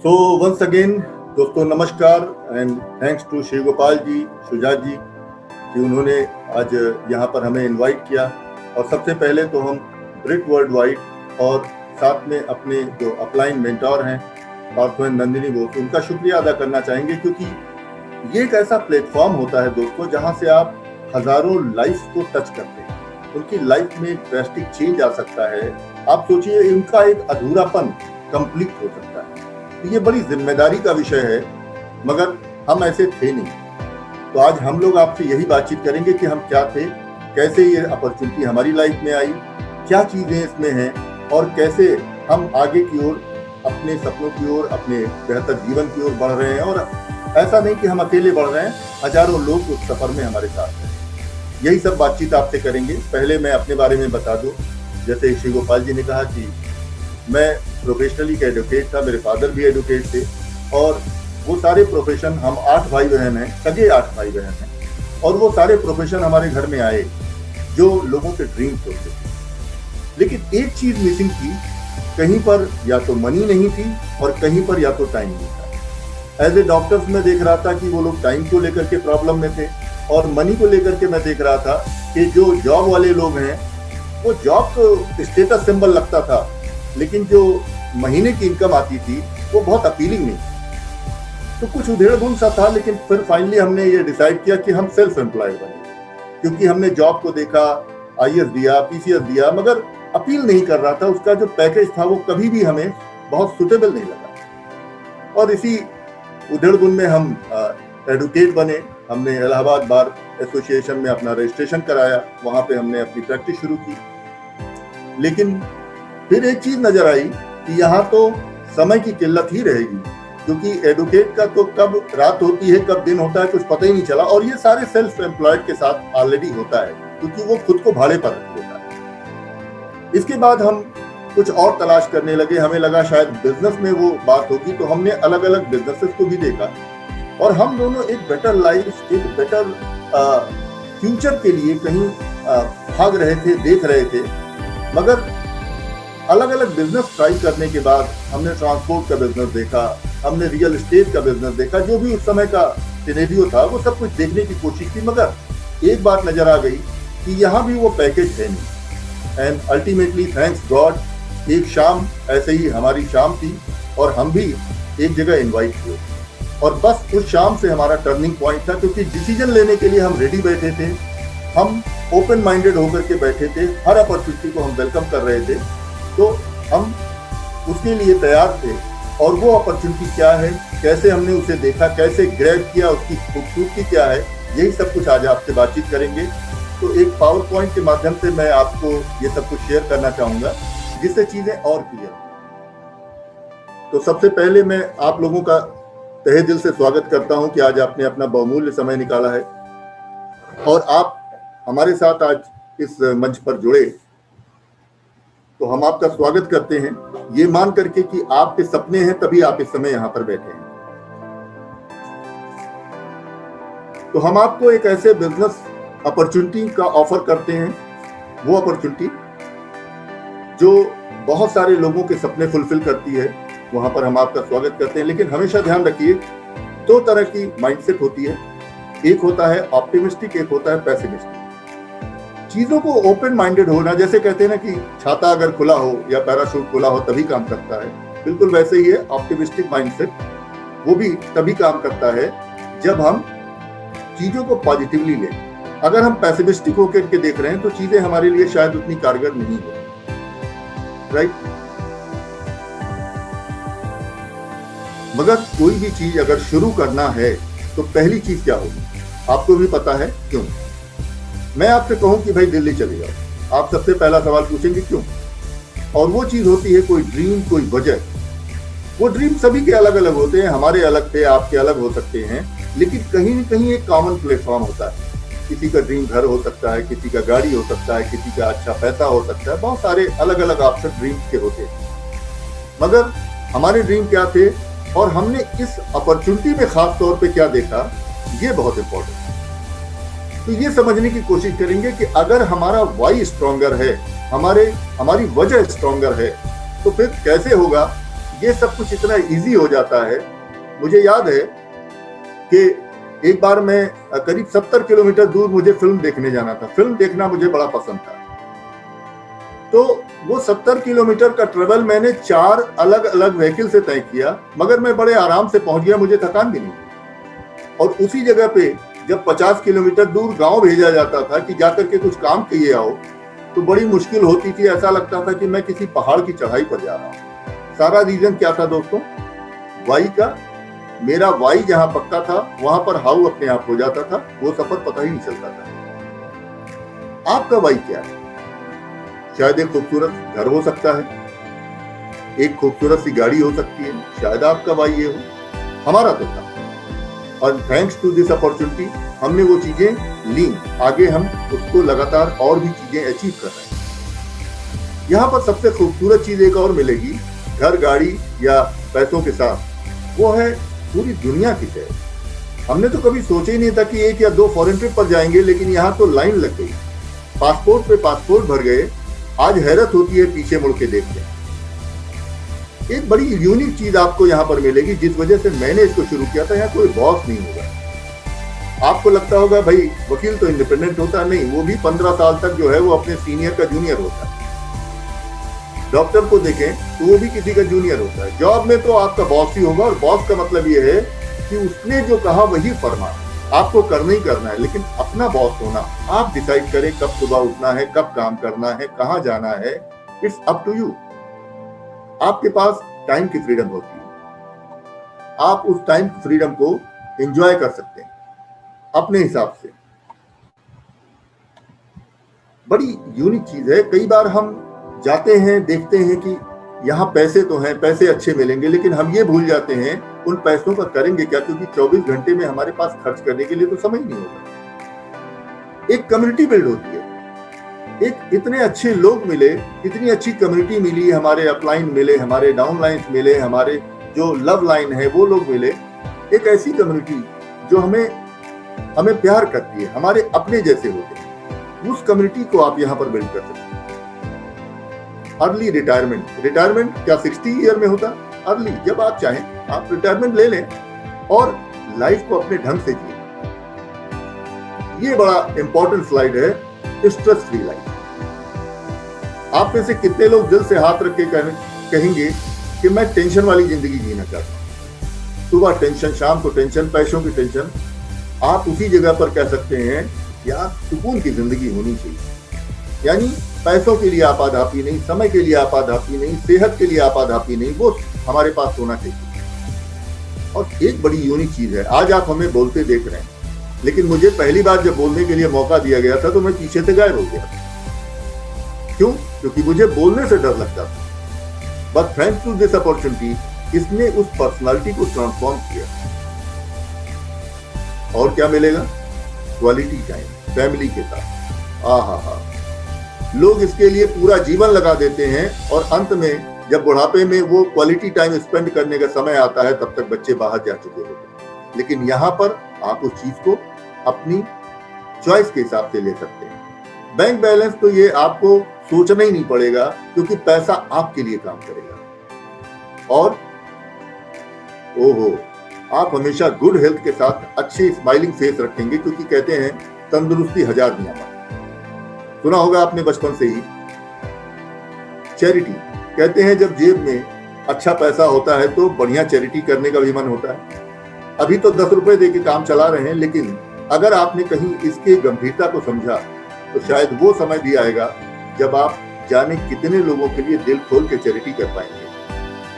So once again दोस्तों नमस्कार and thanks to Shri Gopal ji, Shujat ji कि उन्होंने आज यहाँ पर हमें इनवाइट किया। और सबसे पहले तो हम ब्रिट वर्ल्ड वाइड और साथ में अपने जो अपलाइन मेंटोर हैं पार्थवेन नंदिनी बोस, उनका शुक्रिया अदा करना चाहेंगे, क्योंकि ये एक ऐसा प्लेटफॉर्म होता है दोस्तों जहाँ से आप हजारों लाइफ को टच करते हैं, उनकी लाइफ में ड्रास्टिक चेंज आ सकता है। आप सोचिए उनका एक अधूरापन कंप्लीट हो सकता है। तो ये बड़ी जिम्मेदारी का विषय है, मगर हम ऐसे थे नहीं। तो आज हम लोग आपसे यही बातचीत करेंगे कि हम क्या थे, कैसे ये अपॉर्चुनिटी हमारी लाइफ में आई, क्या चीजें इसमें हैं और कैसे हम आगे की ओर, अपने सपनों की ओर, अपने बेहतर जीवन की ओर बढ़ रहे हैं। और ऐसा नहीं कि हम अकेले बढ़ रहे हैं, हजारों लोग उस सफर में हमारे साथ हैं। यही सब बातचीत आपसे करेंगे। पहले मैं अपने बारे में बता दूं, जैसे श्री गोपाल जी ने कहा कि मैं प्रोफेशनली का एडवोकेट था, मेरे फादर भी एडवोकेट थे, और वो सारे प्रोफेशन, हम 8 भाई बहन हैं, सगे 8 भाई बहन हैं, और वो सारे प्रोफेशन हमारे घर में आए जो लोगों के ड्रीम्स होते थे। लेकिन एक चीज मिसिंग थी, कहीं पर या तो मनी नहीं थी और कहीं पर या तो टाइम नहीं था। एज ए डॉक्टर्स में देख रहा था कि वो लोग टाइम को लेकर के प्रॉब्लम में थे, और मनी को लेकर के मैं देख रहा था कि जो जॉब वाले लोग हैं वो जॉब तो स्टेटस सिंबल लगता था, लेकिन जो महीने की इनकम आती थी वो बहुत अपीलिंग नहीं। तो कुछ उधेड़-बुन सा था, लेकिन फिर फाइनली हमने ये डिसाइड किया कि हम सेल्फ एम्प्लॉयड बने, क्योंकि हमने जॉब को देखा, आईएएस दिया, पीसीएस दिया, मगर अपील नहीं कर रहा था। उसका जो पैकेज था वो कभी भी हमें बहुत सुटेबल नहीं लगा। और इसी उधेड़-बुन में हम एडवोकेट बने। हमने इलाहाबाद बार एसोसिएशन में अपना रजिस्ट्रेशन कराया, वहां पे हमने अपनी प्रैक्टिस शुरू की। लेकिन फिर एक चीज नजर आई कि यहाँ तो समय की किल्लत ही रहेगी, क्योंकि एडवोकेट का तो कब रात होती है कब दिन होता है कुछ पता ही नहीं चला। और ये सारे सेल्फ एम्प्लॉयड के साथ ऑलरेडी होता है, क्योंकि वो खुद को भाड़े पर रख लेता है। इसके बाद हम कुछ और तलाश करने लगे। हमें लगा शायद बिजनेस में वो बात होगी, तो हमने अलग अलग बिजनेसेस को भी देखा, और हम दोनों एक बेटर लाइफ, एक बेटर फ्यूचर के लिए कहीं भाग रहे थे, देख रहे थे। मगर अलग अलग बिजनेस ट्राई करने के बाद हमने ट्रांसपोर्ट का बिजनेस देखा, हमने रियल एस्टेट का बिजनेस देखा, जो भी उस समय का सिनेरियो था वो सब कुछ देखने की कोशिश की। मगर एक बात नजर आ गई कि यहाँ भी वो पैकेज है नहीं। एंड अल्टीमेटली थैंक्स गॉड, एक शाम ऐसे ही हमारी शाम थी और हम भी एक जगह इन्वाइट हुए, और बस उस शाम से हमारा टर्निंग पॉइंट था, क्योंकि डिसीजन लेने के लिए हम रेडी बैठे थे, हम ओपन माइंडेड होकर के बैठे थे, हर अपॉर्चुनिटी को हम वेलकम कर रहे थे। तो हम उसके लिए तैयार थे, और वो अपॉर्चुनिटी क्या है, कैसे हमने उसे देखा, कैसे ग्रैब किया, उसकी खूबसूरती क्या है, यही सब कुछ आज आपसे बातचीत करेंगे। तो एक पावर पॉइंट के माध्यम से मैं आपको ये सब कुछ शेयर करना चाहूंगा, जिससे चीजें और क्लियर हो। तो सबसे पहले मैं आप लोगों का तहे दिल से स्वागत करता हूं कि आज आपने अपना बहुमूल्य समय निकाला है और आप हमारे साथ आज इस मंच पर जुड़े। तो हम आपका स्वागत करते हैं, ये मान करके कि आपके सपने हैं तभी आप इस समय यहाँ पर बैठे हैं। तो हम आपको एक ऐसे बिजनेस अपॉर्चुनिटी का ऑफर करते हैं, वो अपॉर्चुनिटी जो बहुत सारे लोगों के सपने फुलफिल करती है, वहां पर हम आपका स्वागत करते हैं। लेकिन हमेशा ध्यान रखिए, 2 तरह की माइंडसेट होती है, एक होता है ऑप्टिमिस्टिक, एक होता है पैसिमिस्टिक। चीजों को ओपन माइंडेड होना, जैसे कहते हैं ना कि छाता अगर खुला हो या पैराशूट खुला हो तभी काम करता है, बिल्कुल वैसे ही है ऑप्टिमिस्टिक माइंडसेट, वो भी तभी काम करता है जब हम चीजों को पॉजिटिवली लें। अगर हम पैसिमिस्टिक होकर के देख रहे हैं तो चीजें हमारे लिए शायद उतनी कारगर नहीं हो, राइट। मगर कोई भी चीज अगर शुरू करना है तो पहली चीज क्या होगी, आपको भी पता है क्यों। मैं आपसे कहूं कि भाई दिल्ली चले जाओ, आप सबसे पहला सवाल पूछेंगे क्यों, और वो चीज होती है कोई ड्रीम, कोई वजह। वो ड्रीम सभी के अलग अलग होते हैं, हमारे अलग थे, आपके अलग हो सकते हैं, लेकिन कहीं न कहीं एक कॉमन प्लेटफॉर्म होता है। किसी का ड्रीम घर हो सकता है, किसी का गाड़ी हो सकता है, किसी का अच्छा पैसा हो सकता है, बहुत सारे अलग अलग ऑप्शन ड्रीम के होते हैं। मगर हमारे ड्रीम क्या थे और हमने इस अपॉर्चुनिटी में खास तौर पे क्या देखा, ये बहुत इंपॉर्टेंट है। तो ये समझने की कोशिश करेंगे कि अगर हमारा वाई स्ट्रॉन्गर है, हमारी वजह स्ट्रॉन्गर है, तो फिर कैसे होगा ये सब कुछ इतना इजी हो जाता है। मुझे याद है कि एक बार मैं करीब 70 किलोमीटर दूर मुझे फिल्म देखने जाना था। फिल्म देखना मुझे बड़ा पसंद था, तो वो 70 किलोमीटर का ट्रेवल मैंने 4 अलग अलग व्हीकल से तय किया, मगर मैं बड़े आराम से पहुंच गया, मुझे थकान भी नहीं। और उसी जगह पे जब 50 किलोमीटर दूर गांव भेजा जाता था कि जाकर के कुछ काम किए आओ, तो बड़ी मुश्किल होती थी। ऐसा लगता था कि मैं किसी पहाड़ की चढ़ाई पर जा रहा हूं। सारा रीजन क्या था दोस्तों? वाई का। मेरा वाई जहां पक्का था वहां पर हाउ अपने आप हो जाता था, वो सफर पता ही नहीं चलता था। आपका वाई क्या है? शायद एक खूबसूरत घर हो सकता है, एक खूबसूरत सी गाड़ी हो सकती है, शायद आपका वाई ये हो। हमारा तो था, और थैंक्स टू दिस अपॉर्चुनिटी हमने वो चीजें ली। आगे हम उसको लगातार और भी चीजें अचीव कर रहे हैं। यहाँ पर सबसे खूबसूरत चीज एक और मिलेगी, घर, गाड़ी या पैसों के साथ, वो है पूरी दुनिया की सैर। हमने तो कभी सोचा ही नहीं था कि 1 या 2 फॉरेन ट्रिप पर जाएंगे, लेकिन यहाँ तो लाइन लग गई, पासपोर्ट पे पासपोर्ट भर गए। आज हैरत होती है पीछे मुड़ के देखते। एक बड़ी यूनिक चीज आपको यहाँ पर मिलेगी, जिस वजह से मैंने इसको शुरू किया था। यहाँ कोई बॉस नहीं होगा। आपको लगता होगा भाई वकील तो इंडिपेंडेंट होता नहीं, वो भी 15 साल तक जो है वो अपने सीनियर का जूनियर होता है। डॉक्टर को देखें तो वो भी किसी का जूनियर होता है। जॉब में तो आपका बॉस ही होगा, और बॉस का मतलब ये है कि उसने जो कहा वही फरमा, आपको करना ही करना है। लेकिन अपना बॉस होना, आप डिसाइड करें कब सुबह उठना है, कब काम करना है, कहां जाना है, इट्स अप टू यू। आपके पास टाइम की फ्रीडम होती है, आप उस टाइम की फ्रीडम को एंजॉय कर सकते हैं अपने हिसाब से। बड़ी यूनिक चीज है। कई बार हम जाते हैं, देखते हैं कि यहाँ पैसे तो हैं, पैसे अच्छे मिलेंगे, लेकिन हम ये भूल जाते हैं उन पैसों का करेंगे क्या, क्योंकि 24 घंटे में हमारे पास खर्च करने के लिए तो समय नहीं होगा। एक कम्युनिटी बिल्ड होती है, एक इतने अच्छे लोग मिले, इतनी अच्छी कम्युनिटी मिली, हमारे अपलाइन मिले, हमारे डाउनलाइन मिले, हमारे जो लव लाइन है वो लोग मिले। एक ऐसी कम्युनिटी जो हमें प्यार करती है, हमारे अपने जैसे होते हैं। उस कम्युनिटी को आप यहाँ पर बिल्ड कर सकते हैं। अर्ली रिटायरमेंट क्या 60 ईयर में होता? अर्ली, जब आप चाहें आप रिटायरमेंट ले लें और लाइफ को अपने ढंग से जिए। ये बड़ा इंपॉर्टेंट स्लाइड है, स्ट्रेस फ्री लाइफ। आप में से कितने लोग दिल से हाथ रख के कहेंगे कि मैं टेंशन वाली जिंदगी जीना चाहता हूं? सुबह टेंशन, शाम को टेंशन, पैसों की टेंशन। आप उसी जगह पर कह सकते हैं यार सुकून की जिंदगी होनी चाहिए। यानी पैसों के लिए आपाधापी नहीं, समय के लिए आपाधापी नहीं, सेहत के लिए आपाधापी नहीं, वो हमारे पास होना चाहिए। और एक बड़ी यूनिक चीज है, आज आप हमें बोलते देख रहे हैं, लेकिन मुझे पहली बार जब बोलने के लिए मौका दिया गया था तो मैं पीछे से गायब हो गया। क्यों? क्योंकि मुझे बोलने से डर लगता था। But thanks to this opportunity इसने उस पर्सनालिटी को ट्रांसफॉर्म किया। और क्या मिलेगा? क्वालिटी टाइम फैमिली के साथ। आहा, लोग इसके लिए पूरा जीवन लगा देते हैं, और अंत में जब बुढ़ापे में वो क्वालिटी टाइम स्पेंड करने का समय आता है तब तक बच्चे बाहर जा चुके होते हैं। लेकिन यहाँ पर आप उस चीज को अपनी चॉइस के हिसाब से ले सकते हैं। बैंक बैलेंस तो ये आपको सोचना ही नहीं पड़ेगा, क्योंकि पैसा आपके लिए काम करेगा। और ओहो, आप हमेशा गुड हेल्थ के साथ अच्छी स्माइलिंग फेस रखेंगे, क्योंकि कहते हैं तंदुरुस्ती 1000 नियामत। सुना होगा आपने बचपन से ही। चैरिटी कहते हैं जब जेब में अच्छा पैसा होता है तो बढ़िया चैरिटी करने का भी मन होता है। अभी तो 10 रुपए दे के काम चला रहे हैं, लेकिन अगर आपने कहीं इसके गंभीरता को समझा तो शायद वो समय भी आएगा जब आप जाने कितने लोगों के लिए दिल खोल के चैरिटी कर पाएंगे।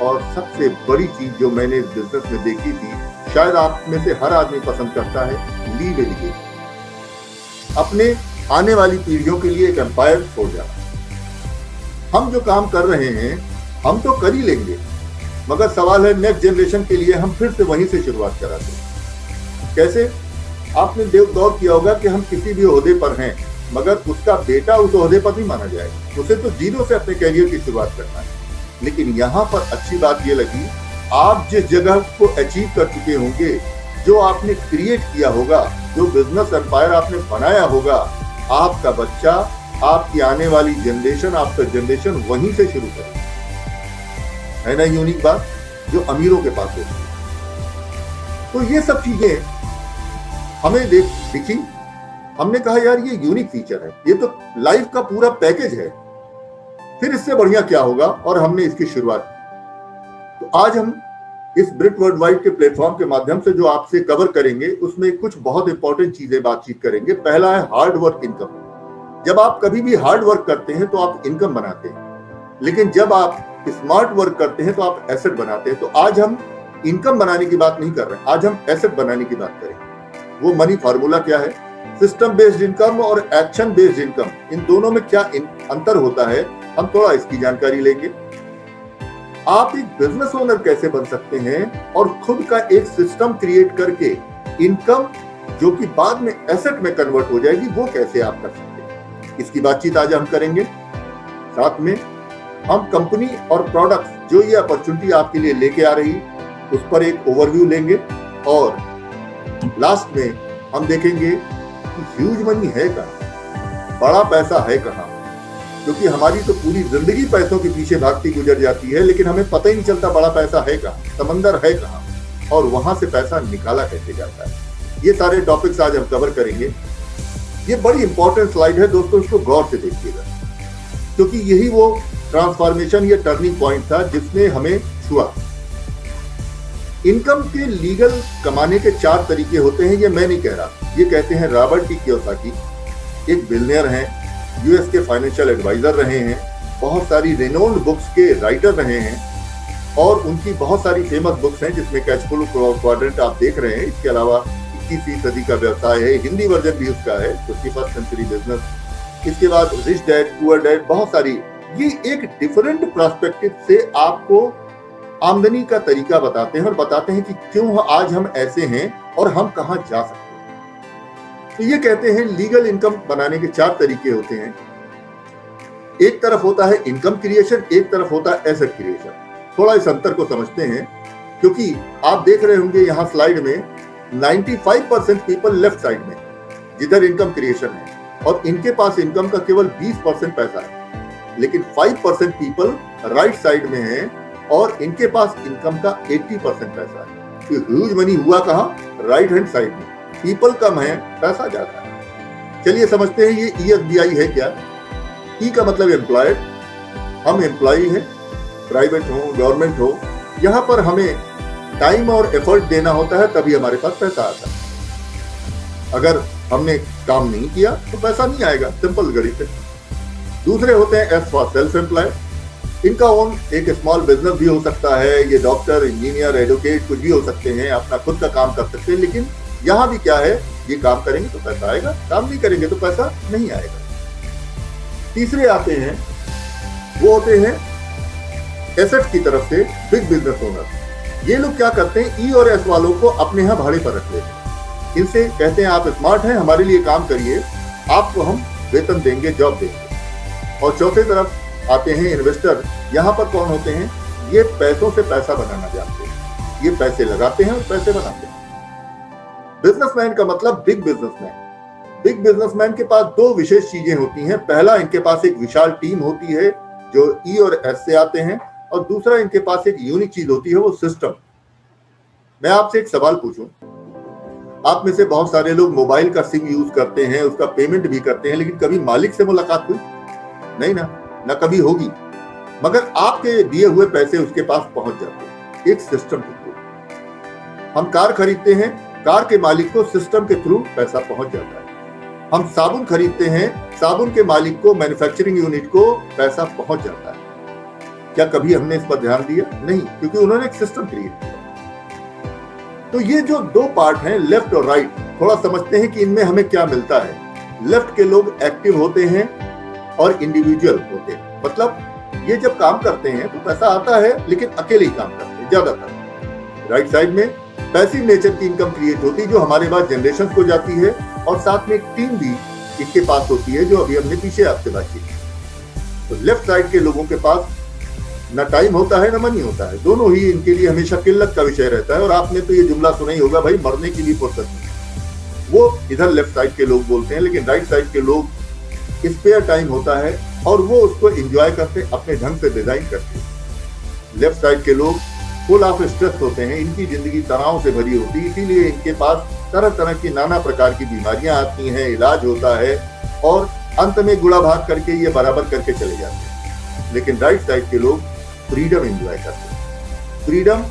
और सबसे बड़ी चीज जो मैंने इस बिजनेस में देखी थी, शायद आप में से हर आदमी पसंद करता है, लीव एलिगेशन। अपने आने वाली पीढ़ियों के लिए एक एम्पायर छोड़ जाना। हम जो काम कर रहे हैं हम तो कर ही लेंगे, मगर सवाल है नेक्स्ट जनरेशन के लिए हम फिर से वहीं से शुरुआत कराते हैं। कैसे? आपने गौर किया होगा कि हम किसी भी ओहदे पर हैं, मगर उसका बेटा उस ओहदे पर नहीं माना जाएगा, उसे तो जीरो से अपने कैरियर की शुरुआत करना है। लेकिन यहाँ पर अच्छी बात ये लगी, आप जिस जगह को अचीव कर चुके होंगे, जो आपने क्रिएट किया होगा, जो बिजनेस एम्पायर आपने बनाया होगा, आपका बच्चा, आपकी आने वाली जनरेशन, आपका जनरेशन वहीं से शुरू करेगा। है ना यूनिक बात? जो अमीरों के पास होती है। तो ये सब चीजें हमें दिखी, हमने कहा यार ये यूनिक फीचर है, ये तो लाइफ का पूरा पैकेज है, फिर इससे बढ़िया क्या होगा, और हमने इसकी शुरुआत की। तो आज हम इस ब्रिट वर्ल्ड वाइड के प्लेटफॉर्म के माध्यम से जो आपसे कवर करेंगे उसमें कुछ बहुत इंपॉर्टेंट चीजें बातचीत करेंगे। पहला है हार्ड वर्क इनकम। जब आप कभी भी हार्ड वर्क करते हैं तो आप इनकम बनाते हैं, लेकिन जब आप स्मार्ट वर्क करते हैं तो आप एसेट बनाते हैं। तो आज हम इनकम बनाने की बात नहीं कर रहे हैं, आज हम एसेट बनाने की बात करेंगे। वो मनी फार्मूला क्या है, सिस्टम बेस्ड इनकम और एक्शन बेस्ड इनकम, इन दोनों में क्या अंतर होता है, हम थोड़ा इसकी जानकारी लेंगे। आप एक बिजनेस ओनर कैसे बन सकते हैं और खुद का एक सिस्टम क्रिएट करके इनकम जो कि बाद में एसेट में कन्वर्ट हो जाएगी, वो कैसे आप कर सकते हैं, इसकी बातचीत आज हम करेंगे। साथ में हम कंपनी और प्रोडक्ट्स जो ये अपॉर्चुनिटी आपके लिए लेके आ रही उस पर एक ओवरव्यू लेंगे, और लास्ट में हम देखेंगे कि ह्यूज मनी है कहां, बड़ा पैसा है कहां, क्योंकि हमारी तो पूरी जिंदगी पैसों के पीछे भागती गुजर जाती है, लेकिन हमें पता ही नहीं चलता बड़ा पैसा है कहां, समंदर है कहां, और वहां से पैसा निकाला कैसे जाता है। ये सारे टॉपिक्स आज हम कवर करेंगे। ये बड़ी इंपॉर्टेंट स्लाइड है दोस्तों, इसको गौर से देखिएगा, क्योंकि यही वो ट्रांसफॉर्मेशन या टर्निंग पॉइंट था जिसने हमें छुआ। इनकम के लीगल कमाने के 4 तरीके होते हैं, ये मैं नहीं कह रहा, ये कहते हैं रॉबर्ट टी कियोसाकी। एक बिलियनियर हैं, यूएस के फाइनेंशियल एडवाइजर रहे हैं, बहुत सारी रेनोन्ड बुक्स के राइटर रहे हैं, और उनकी बहुत सारी फेमस बुक्स हैं जिसमें कैश फ्लो क्वाड्रेंट आप देख रहे हैं। इसके अलावा 21वीं सदी का व्यवसाय है, हिंदी वर्जन भी उसका है, 21st सेंचुरी बिजनेस। इसके बाद रिच डैड पुअर डैड, बहुत सारी। ये एक डिफरेंट पर्सपेक्टिव से आपको आमदनी का तरीका बताते हैं और बताते हैं कि क्यों आज हम ऐसे हैं और हम कहां जा सकते हैं। तो ये कहते हैं लीगल इनकम बनाने के 4 तरीके होते हैं। एक तरफ होता है इनकम क्रिएशन, एक तरफ होता है एसेट क्रिएशन। थोड़ा इस अंतर को समझते हैं, क्योंकि आप देख रहे होंगे यहाँ स्लाइड में 95% पीपल लेफ्ट साइड में जिधर इनकम क्रिएशन है, और इनके पास इनकम का केवल 20% पैसा है, लेकिन 5% पीपल राइट साइड में है और इनके पास इनकम का 80% पैसा है। तो ह्यूज मनी हुआ कहां, राइट हैंड साइड में। पीपल कम है, पैसा ज्यादा है। चलिए समझते हैं ये ESBI है क्या। ई का मतलब एम्प्लॉयड, हम एम्प्लॉई हैं, प्राइवेट हो गवर्नमेंट हो, यहाँ पर हमें टाइम और एफर्ट देना होता है, तभी हमारे पास पैसा आता है। अगर हमने काम नहीं किया तो पैसा नहीं आएगा, सिंपल गणित है। दूसरे होते हैं एस फॉर सेल्फ एम्प्लॉयड, इनका ओन एक स्मॉल बिजनेस भी हो सकता है, ये डॉक्टर इंजीनियर एडवोकेट कुछ भी हो सकते हैं, अपना खुद का काम कर सकते हैं। लेकिन यहाँ भी क्या है, ये काम करेंगे तो पैसा आएगा, काम नहीं करेंगे तो पैसा नहीं आएगा। तीसरे आते हैं, वो होते हैं एसेट की तरफ से बिग बिजनेस ओनर। ये लोग क्या करते हैं, ई और एस वालों को अपने यहाँ भाड़े पर रख लेते हैं। इनसे कहते हैं आप स्मार्ट हैं, हमारे लिए काम करिए, आपको हम वेतन देंगे, जॉब देंगे। और चौथे तरफ आते हैं इन्वेस्टर। यहाँ पर कौन होते हैं, ये पैसों से पैसा बनाना जानते हैं, ये पैसे लगाते हैं और पैसे बनाते हैं। बिजनेसमैन का मतलब बिग बिजनेसमैन। बिग बिजनेसमैन के पास 2 विशेष चीजें होती हैं। पहला, इनके पास एक विशाल टीम होती है जो ई और एस से आते हैं, और दूसरा इनके पास एक यूनिक चीज होती है, वो सिस्टम। मैं आपसे एक सवाल पूछूं, आप में से बहुत सारे लोग मोबाइल का सिम यूज करते हैं, उसका पेमेंट भी करते हैं, लेकिन कभी मालिक से मुलाकात हुई नहीं ना कभी होगी, मगर आपके दिए हुए पैसे उसके पास पहुंच जाते हैं एक सिस्टम के थ्रू। हम कार खरीदते हैं, कार के मालिक को सिस्टम के थ्रू पैसा पहुंच जाता है। हम साबुन खरीदते हैं, साबुन के मालिक को, मैन्युफैक्चरिंग यूनिट को पैसा पहुंच जाता है। क्या कभी हमने इस पर ध्यान दिया? नहीं, क्योंकि उन्होंने एक सिस्टम क्रिएट किया। तो ये जो 2 पार्ट हैं, लेफ्ट और राइट, थोड़ा समझते हैं कि इनमें हमें क्या मिलता है। लेफ्ट के लोग एक्टिव होते हैं और इंडिविजुअल होते हैं, मतलब ये जब काम करते हैं तो पैसा आता है, लेकिन अकेले ही काम करते हैं ज्यादातर। राइट साइड में पैसिव नेचर की इनकम क्रिएट होती है, जो हमारे पास जनरेशन को जाती है, और साथ में एक टीम भी इनके पास होती है, जो अभी हमने पीछे आपसे बात की। तो लेफ्ट साइड के लोगों के पास ना टाइम होता है ना मनी होता है, दोनों ही इनके लिए हमेशा किल्लत का विषय रहता है। और आपने तो ये जुमला सुना ही होगा, भाई मरने की भी फुर्सत नहीं। वो इधर लेफ्ट साइड के लोग बोलते हैं, लेकिन राइट साइड के लोग स्पेयर टाइम होता है और वो उसको एंजॉय करते, अपने ढंग से डिजाइन करते हैं। लेफ्ट साइड के लोग फुल ऑफ स्ट्रेस होते हैं, इनकी जिंदगी तनाव से भरी होती है, इसीलिए इनके पास तरह तरह की नाना प्रकार की बीमारियां आती हैं, इलाज होता है और अंत में गुड़ा भाग करके ये बराबर करके चले जाते हैं। लेकिन राइट साइड के लोग फ्रीडम एंजॉय करते हैं, फ्रीडम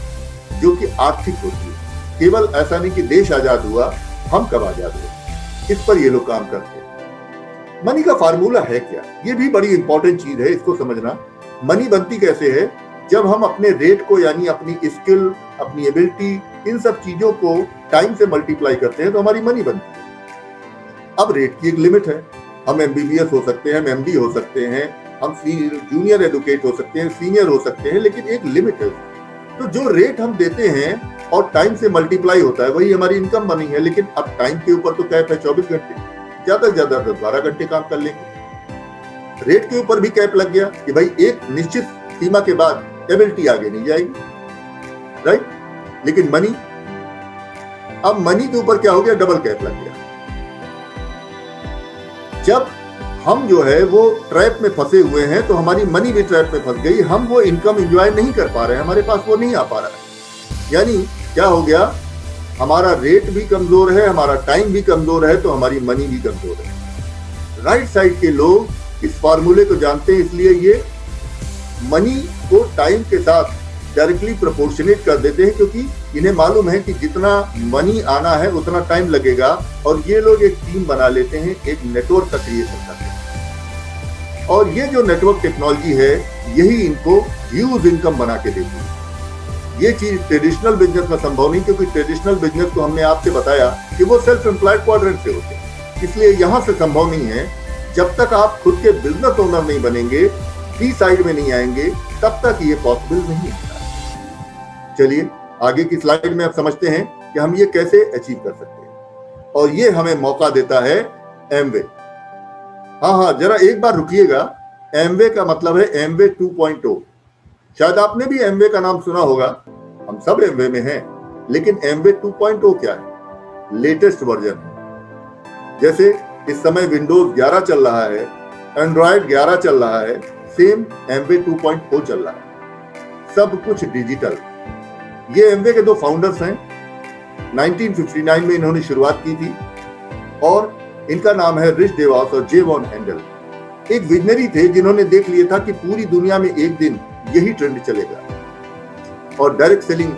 जो कि आर्थिक होती है। केवल ऐसा नहीं कि देश आजाद हुआ, हम कब आजाद हुए, इस पर ये लोग काम करते हैं। मनी का फार्मूला है क्या, ये भी बड़ी इंपॉर्टेंट चीज है, इसको समझना। मनी बनती कैसे है, जब हम अपने रेट को यानी अपनी स्किल, अपनी एबिलिटी, इन सब चीजों को टाइम से मल्टीप्लाई करते हैं तो हमारी मनी बनती है। अब रेट की एक लिमिट है, हम MBBS हो सकते हैं, हम MD हो सकते हैं, हम जूनियर एडवोकेट हो सकते हैं, सीनियर हो सकते हैं, लेकिन एक लिमिट है। तो जो रेट हम देते हैं और टाइम से मल्टीप्लाई होता है वही हमारी इनकम बनी है। लेकिन अब टाइम के ऊपर तो कैप है 24 घंटे, ज्यादा से ज्यादा 12 घंटे काम कर लेंगे। रेट के ऊपर भी कैप लग गया कि भाई एक निश्चित सीमा के बाद एबिलिटी आगे नहीं जाएगी, राइट। लेकिन मनी, अब मनी के ऊपर क्या हो गया, डबल कैप लग गया। जब हम जो है वो ट्रैप में फंसे हुए हैं तो हमारी मनी भी ट्रैप में फंस गई, हम वो इनकम एंजॉय नहीं कर पा रहे हैं, हमारे पास वो नहीं आ पा रहा है। यानी क्या हो गया, हमारा रेट भी कमजोर है, हमारा टाइम भी कमजोर है, तो हमारी मनी भी कमजोर है। राइट साइड के लोग इस फार्मूले को जानते हैं, इसलिए ये मनी को टाइम के साथ डायरेक्टली प्रोपोर्शनेट कर देते हैं, क्योंकि इन्हें मालूम है कि जितना मनी आना है उतना टाइम लगेगा, और ये लोग एक टीम बना लेते हैं, एक नेटवर्क का क्रिएशन करते हैं। और ये जो नेटवर्क टेक्नोलॉजी है यही इनको ह्यूज इनकम बना के देती है। ये चीज ट्रेडिशनल बिजनेस में संभव नहीं, क्योंकि ट्रेडिशनल बिजनेस को हमने आपसे बताया कि वो सेल्फ एम्प्लॉयड क्वाड्रेंट से होते हैं, इसलिए यहां से संभव नहीं है। जब तक आप खुद के बिजनेस ओनर नहीं बनेंगे, फ्री साइड में नहीं आएंगे, तब तक ये पॉसिबल नहीं है। चलिए आगे की स्लाइड में आप समझते हैं कि हम ये कैसे अचीव कर सकते हैं, और ये हमें मौका देता है एमवे। हाँ, जरा एक बार रुकिएगा। एमवे का मतलब है एमवे 2.0। शायद आपने भी एमवे का नाम सुना होगा, हम सब एमवे में हैं, लेकिन एमवे 2.0 क्या है, लेटेस्ट वर्जन है। जैसे इस समय विंडोज 11 चल रहा है, एंड्रॉयड 11 चल रहा है, सेम एमवे 2.0 चल रहा है, सब कुछ डिजिटल। ये एमवे के दो फाउंडर्स हैं, 1959 में इन्होंने शुरुआत की थी, और इनका नाम है रिच डेवास और जे वॉन हैंडल। एक विजनरी थे जिन्होंने देख लिया था कि पूरी दुनिया में एक दिन यही ट्रेंड चलेगा, और डायरेक्ट सेलिंग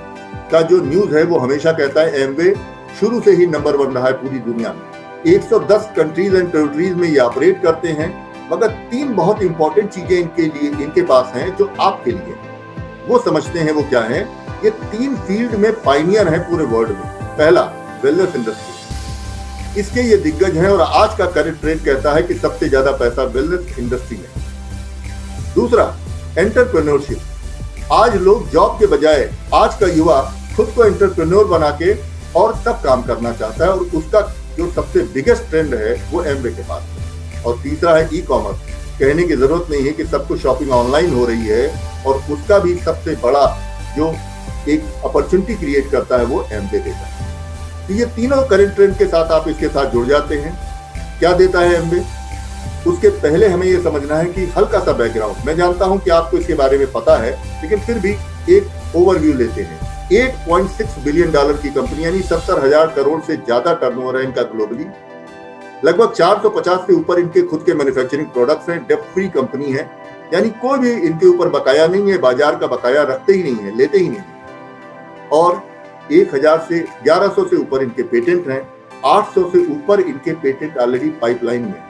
का जो न्यूज है वो हमेशा कहता है एमवे शुरू से ही नंबर 1 रहा है पूरी दुनिया में। 110 कंट्रीज एंड टेरिटरीज में ये ऑपरेट करते हैं, मगर 3 बहुत इंपॉर्टेंट चीजें इनके पास हैं जो आपके लिए वो समझते हैं। वो क्या है, ये 3 फील्ड में पायनियर है पूरे वर्ल्ड में। पहला, वेलनेस इंडस्ट्री, इसके ये दिग्गज हैं, और आज का करंट ट्रेंड कहता है कि सबसे ज्यादा पैसा वेलनेस इंडस्ट्री में। दूसरा, एंटरप्रेन्योरशिप, आज लोग जॉब के बजाय आज का युवा खुद को एंटरप्रेन्योर बना के और तब काम करना चाहता है, और उसका जो सबसे बिगेस्ट ट्रेंड है वो एमवे के पास है। और तीसरा है ई कॉमर्स, कहने की जरूरत नहीं है कि सब कुछ शॉपिंग ऑनलाइन हो रही है, और उसका भी सबसे बड़ा जो एक अपॉर्चुनिटी क्रिएट करता है वो एमवे देता है। तो ये तीनों करंट ट्रेंड के साथ आप इसके साथ जुड़ जाते हैं। क्या देता है एमवे, उसके पहले हमें ये समझना है कि हल्का सा बैकग्राउंड, मैं जानता हूं कि आपको इसके बारे में पता है, लेकिन फिर भी एक ओवरव्यू लेते हैं। $8.6 बिलियन की कंपनी, यानी 70,000 करोड़ से ज्यादा टर्नओवर है इनका ग्लोबली। लगभग 450 से ऊपर इनके खुद के मैन्युफैक्चरिंग प्रोडक्ट्स हैं। डेब्ट फ्री कंपनी है, यानी कोई भी इनके ऊपर बकाया नहीं है, बाजार का बकाया रखते ही नहीं है, लेते ही नहीं है। और 1000 से 1100 से ऊपर इनके पेटेंट हैं, 800 से ऊपर इनके पेटेंट ऑलरेडी पाइपलाइन में।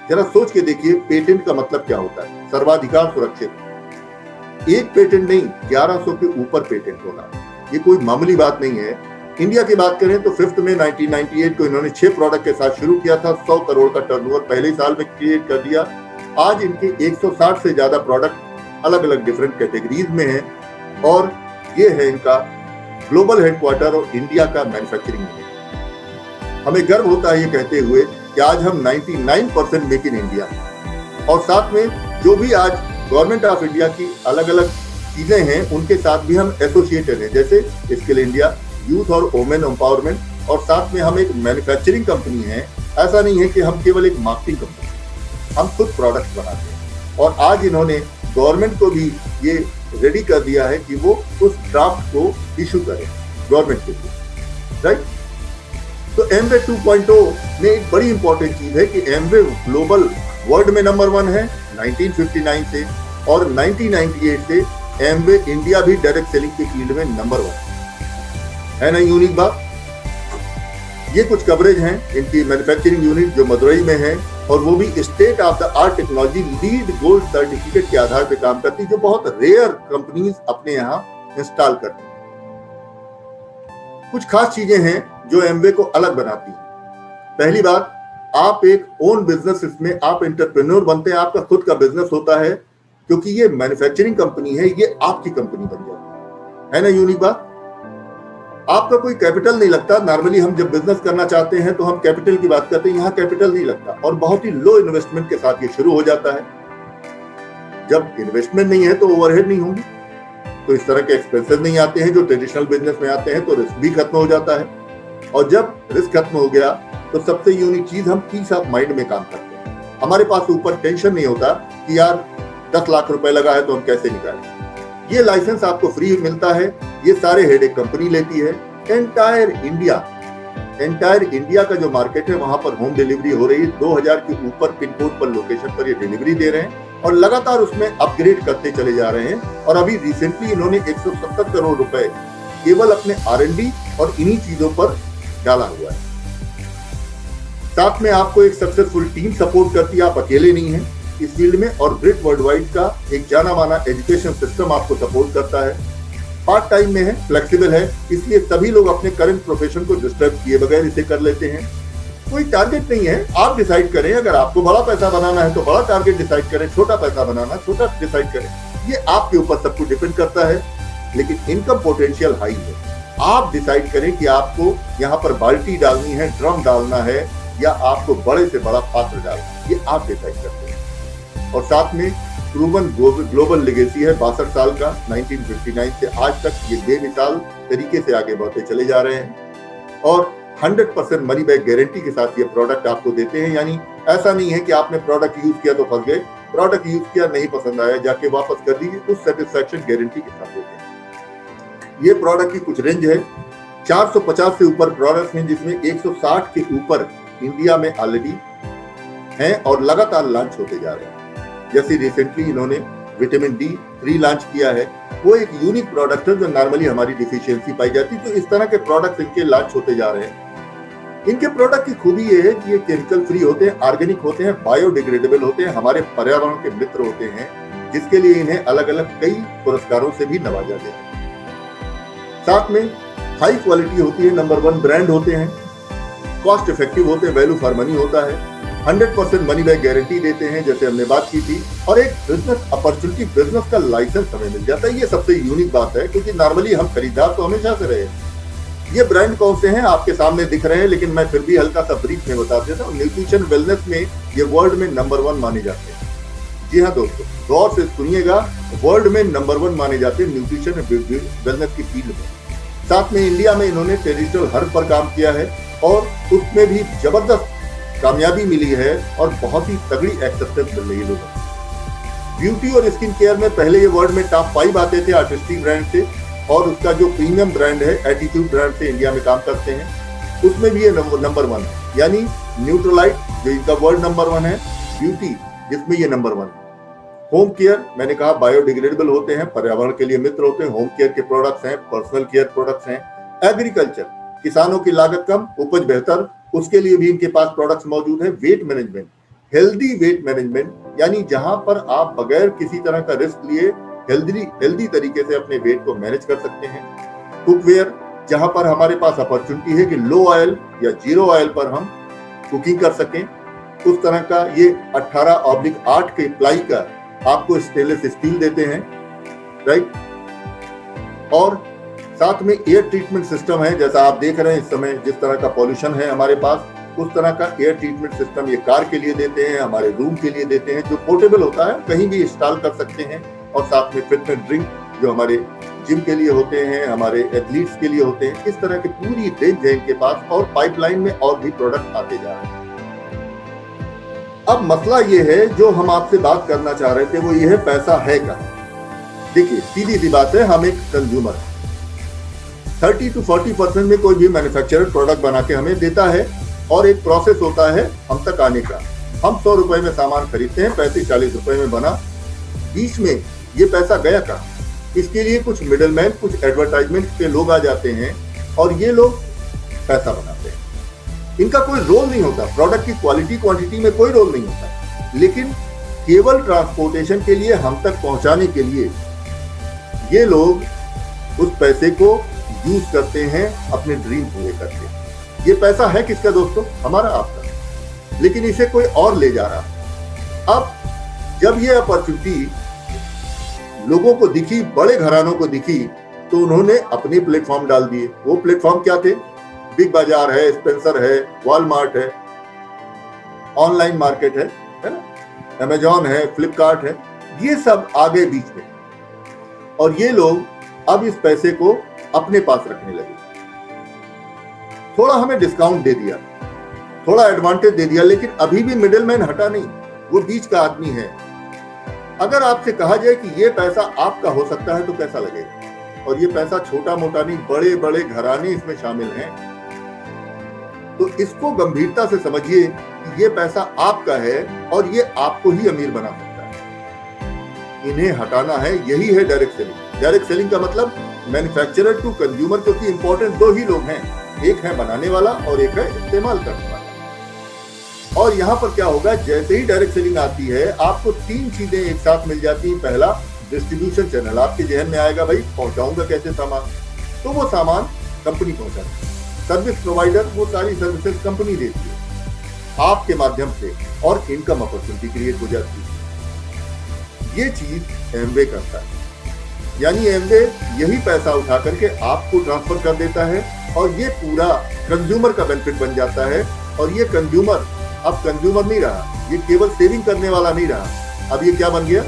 जरा सोच के देखिए पेटेंट का मतलब क्या होता है, सर्वाधिकार सुरक्षित। एक पेटेंट नहीं, 1100 के ऊपर पेटेंट होना, ये कोई मामूली बात नहीं है। इंडिया की बात करें तो 5 मई 1998 को इन्होंने 6 प्रोडक्ट के साथ शुरू किया था, 100 करोड़ का टर्नओवर पहले साल में क्रिएट कर दिया। आज इनके 160 से ज्यादा प्रोडक्ट अलग अलग डिफरेंट कैटेगरीज में हैं, और ये है इनका ग्लोबल हेडक्वार्टर और इंडिया का मैन्युफैक्चरिंग यूनिट। हमें गर्व होता है ये कहते हुए कि आज हम 99% मेक इन इंडिया, और साथ में जो भी आज गवर्नमेंट ऑफ इंडिया की अलग अलग चीजें हैं उनके साथ भी हम एसोसिएटेड हैं, जैसे स्किल इंडिया, यूथ और वुमेन एम्पावरमेंट, और साथ में हम एक मैन्युफैक्चरिंग कंपनी है। ऐसा नहीं है कि हम केवल एक मार्केटिंग कंपनी, हम खुद प्रोडक्ट्स बनाते हैं। और आज इन्होंने गवर्नमेंट को भी ये रेडी कर दिया है कि वो उस ड्राफ्ट को इशू करे गवर्नमेंट के लिए, राइट। तो एमवे 2.0 में एक बड़ी इंपॉर्टेंट चीज है कि एमवे ग्लोबल वर्ल्ड में नंबर 1 है 1959 से, और 1998 से एमवे इंडिया भी डायरेक्ट सेलिंग के फील्ड में नंबर 1 है ना। यूनिक बात, ये कुछ कवरेज हैं इनकी मैन्युफैक्चरिंग यूनिट जो मदुरई में है, और वो भी state of the art technology lead gold certificate के आधार पर काम करती है, जो बहुत रेयर कंपनीज अपने यहाँ इंस्टॉल करती हैं। कुछ खास चीजें हैं जो एमवे को अलग बनाती हैं। पहली बात, आप एक ओन बिजनेस, इसमें आप एंटरप्रेन्योर बनते हैं, आपका खुद का बिजनेस होता है, क्योंकि ये मैन्युफैक्चरिंग कंपनी है, ये आपकी कंपनी बन जाती है ना। यूनिक बात, आपका कोई कैपिटल नहीं लगता। नॉर्मली हम जब बिजनेस करना चाहते हैं तो हम कैपिटल की बात करते हैं, यहाँ कैपिटल नहीं लगता, और बहुत ही लो इन्वेस्टमेंट के साथ ये शुरू हो जाता है। जब इन्वेस्टमेंट नहीं है तो ओवरहेड नहीं होंगी, तो इस तरह के एक्सपेंसेस नहीं आते हैं जो ट्रेडिशनल बिजनेस में आते हैं, तो रिस्क भी खत्म हो जाता है। और जब रिस्क खत्म हो गया तो सबसे यूनिक चीज, हम पीस ऑफ माइंड में काम करते हैं। हमारे पास ऊपर टेंशन नहीं होता कि यार 10 लाख रुपए लगा है तो हम कैसे निकालें। ये लाइसेंस आपको फ्री मिलता है, ये सारे हेडेक कंपनी लेती है। एंटायर इंडिया का जो मार्केट है वहां पर होम डिलीवरी हो रही है, 2000 के ऊपर पिन कोड पर लोकेशन पर ये डिलीवरी दे रहे हैं, और लगातार उसमें अपग्रेड करते चले जा रहे हैं। और अभी रिसेंटली इन्होंने 170 करोड़ रुपए केवल अपने R&D और इन्हीं चीजों पर डाला हुआ है। साथ में आपको एक सक्सेसफुल टीम सपोर्ट करती है, आप अकेले नहीं हैं इस फील्ड में, और ब्रिट वर्ल्डवाइड का एक जाना माना एजुकेशन सिस्टम आपको सपोर्ट करता है। पार्ट टाइम में है, फ्लेक्सिबल है, इसलिए सभी लोग अपने करंट प्रोफेशन को डिस्टर्ब किए बगैर इसे कर लेते हैं। कोई टारगेट नहीं है, आप डिसाइड करें। अगर आपको बड़ा पैसा बनाना है तो बड़ा टारगेट डिसाइड करें, छोटा पैसा बनाना छोटा डिसाइड करें, ये आपके ऊपर सब कुछ डिपेंड करता है। लेकिन इनकम पोटेंशियल हाई है, आप डिसाइड करें कि आपको यहाँ पर बाल्टी डालनी है, ड्रम डालना है, या आपको बड़े से बड़ा पात्र डालना है, ये आप डिसाइड करते हैं। और साथ में प्रूवन ग्लोबल लेगेसी है 62 साल का, 1959 से आज तक ये बेमिसाल तरीके से आगे बढ़ते चले जा रहे हैं, और 100% मनी बैक गारंटी के साथ ये प्रोडक्ट आपको देते हैं। यानी ऐसा नहीं है कि आपने प्रोडक्ट यूज किया तो फंस गए, प्रोडक्ट यूज किया नहीं पसंद आया जाके वापस कर दीजिए, उस सेटिस्फैक्शन गारंटी के साथ देते हैं। ये प्रोडक्ट की कुछ रेंज है, 450 से ऊपर प्रोडक्ट हैं, जिसमें 160 के ऊपर इंडिया में ऑलरेडी हैं और लगातार लॉन्च होते जा रहे हैं। जैसे रिसेंटली इन्होंने विटामिन D3 लॉन्च किया है, वो एक यूनिक प्रोडक्ट है जो नॉर्मली हमारी डिफिशियंसी पाई जाती है। तो इस तरह के प्रोडक्ट इनके लॉन्च होते जा रहे हैं। इनके प्रोडक्ट की खूबी ये है कि ये केमिकल फ्री होते हैं, ऑर्गेनिक होते हैं, बायोडिग्रेडेबल होते हैं, हमारे पर्यावरण के मित्र होते हैं, जिसके लिए इन्हें अलग अलग कई पुरस्कारों से भी नवाजा गया है। साथ में हाई क्वालिटी होती है, नंबर 1 ब्रांड होते हैं, कॉस्ट इफेक्टिव होते हैं, वैल्यू फॉर मनी होता है, 100% मनी बैक गारंटी देते हैं जैसे हमने बात की थी, और एक बिजनेस अपॉर्चुनिटी, बिजनेस का लाइसेंस हमें मिल जाता है। ये सबसे यूनिक बात है, क्योंकि नॉर्मली हम खरीदार तो हमेशा से रहे। ये ब्रांड कौन से हैं आपके सामने दिख रहे हैं, लेकिन मैं फिर भी हल्का सा ब्रीफ में बता देता हूँ। न्यूट्रिशन वेलनेस में ये वर्ल्ड में नंबर 1 माने जाते हैं। जी हाँ दोस्तों, गौर से सुनिएगा, वर्ल्ड में नंबर 1 माने जाते हैं न्यूट्रिशन वेलनेस की फील्ड में। साथ में इंडिया में इन्होंने ट्रेडिशनल हर्ब पर काम किया है, और उसमें भी जबरदस्त कामयाबी मिली है, और बहुत ही तगड़ी एक्सेप्टेंस मिल रही है लोगों को। ब्यूटी और स्किन केयर में पहले ये वर्ल्ड में टॉप 5 आते थे आर्टिस्टिक ब्रांड से, और उसका जो प्रीमियम ब्रांड है एटीट्यूड ब्रांड से इंडिया में काम करते हैं, उसमें भी ये नंबर 1 है। यानी न्यूट्रोलाइट जो इनका वर्ल्ड नंबर 1 है, ब्यूटी जिसमें ये नंबर 1 है। होम केयर मैंने कहा बायोडिग्रेडेबल होते हैं, पर्यावरण के लिए मित्र होते हैं, होम केयर के प्रोडक्ट्स हैं, पर्सनल केयर प्रोडक्ट्स हैं। एग्रीकल्चर, किसानों की लागत कम, उपज बेहतर, उसके लिए भी इनके पास प्रोडक्ट्स मौजूद है। Weight management, healthy weight management, यानी जहां पर आप बगैर किसी तरह का रिस्क लिए हेल्दी तरीके से अपने वेट को मैनेज कर सकते हैं। कुकवेयर, जहां पर हमारे पास अपॉर्चुनिटी है कि लो ऑयल या 0 ऑयल पर हम कुकिंग कर सकें, उस तरह का ये 18/8 के प्लाई का आपको स्टेनलेस स्टील देते हैं, राइट। और साथ में एयर ट्रीटमेंट सिस्टम है, जैसा आप देख रहे हैं इस समय जिस तरह का पॉल्यूशन है हमारे पास, उस तरह का एयर ट्रीटमेंट सिस्टम ये कार के लिए देते हैं, हमारे रूम के लिए देते हैं, जो पोर्टेबल होता है, कहीं भी इंस्टॉल कर सकते हैं। और साथ में फिटनेस ड्रिंक जो हमारे जिम के लिए होते हैं, हमारे एथलीट्स के लिए होते हैं, इस तरह की पूरी रेंज है इनके पास, और पाइपलाइन में और भी प्रोडक्ट आते जा रहे हैं। अब मसला ये है, जो हम आपसे बात करना चाह रहे थे वो ये है, पैसा है कहाँ। देखिए सीधी सी बात है, हम एक कंज्यूमर 30 to 40% में कोई भी मैन्युफैक्चरर प्रोडक्ट बना के हमें देता है और एक प्रोसेस होता है हम तक आने का। हम 100 रुपए में सामान खरीदते हैं, 35-40 रुपए में बना, बीच में ये पैसा गया कहाँ? इसके लिए कुछ मिडलमैन, कुछ एडवर्टाइजमेंट के लोग आ जाते हैं और ये लोग पैसा बनाते हैं। इनका कोई रोल नहीं होता, प्रोडक्ट की क्वालिटी क्वांटिटी में कोई रोल नहीं होता, लेकिन केवल ट्रांसपोर्टेशन के लिए, हम तक पहुंचाने के लिए ये लोग उस पैसे को यूज करते हैं अपने ड्रीम पूरे करके। ये पैसा है किसका दोस्तों? हमारा, आपका, लेकिन इसे कोई और ले जा रहा। अब जब ये अपॉर्चुनिटी लोगों को दिखी, बड़े घरानों को दिखी, तो उन्होंने अपने प्लेटफॉर्म डाल दिए। वो प्लेटफॉर्म क्या थे? बिग बाजार है, स्पेंसर है, वॉलमार्ट है, ऑनलाइन मार्केट है ना, अमेजॉन है, फ्लिपकार्ट है, ये सब आगे बीच में। और ये लोग अब इस पैसे को अपने पास रखने लगे। थोड़ा हमें डिस्काउंट दे दिया, थोड़ा एडवांटेज दे दिया, लेकिन अभी भी मिडिलमैन हटा नहीं, वो बीच का आदमी है। अगर आपसे कहा जाए कि ये पैसा आपका हो सकता है तो कैसा लगेगा? और ये पैसा छोटा मोटा नहीं, बड़े बड़े घराने इसमें शामिल हैं। तो इसको गंभीरता से समझिए कि ये पैसा आपका है और ये आपको ही अमीर बना सकता है। इन्हें हटाना है, यही है डायरेक्ट सेलिंग। डायरेक्ट सेलिंग का मतलब मैन्युफैक्चरर टू कंज्यूमर, क्योंकि इंपॉर्टेंट दो ही लोग हैं, एक है बनाने वाला और एक है इस्तेमाल करने वाला। और यहाँ पर क्या होगा, जैसे ही डायरेक्ट सेलिंग आती है, आपको तीन चीजें एक साथ मिल जाती हैं। पहला, डिस्ट्रीब्यूशन चैनल। आपके जहन में आएगा भाई पहुंचाऊंगा कैसे सामान, तो वो सामान कंपनी पहुंचाती है। सर्विस प्रोवाइडर, वो सारी सर्विसेज कंपनी देती है आपके माध्यम से, और इनकम अपॉर्चुनिटी क्रिएट हो जाती है। ये चीज एमवे करता है, यानी एमवे यही पैसा उठा करके आपको ट्रांसफर कर देता है और ये पूरा कंज्यूमर का बेनिफिट बन जाता है। और ये कंज्यूमर अब कंज्यूमर नहीं रहा, ये केवल सेविंग करने वाला नहीं रहा, अब ये क्या बन गया?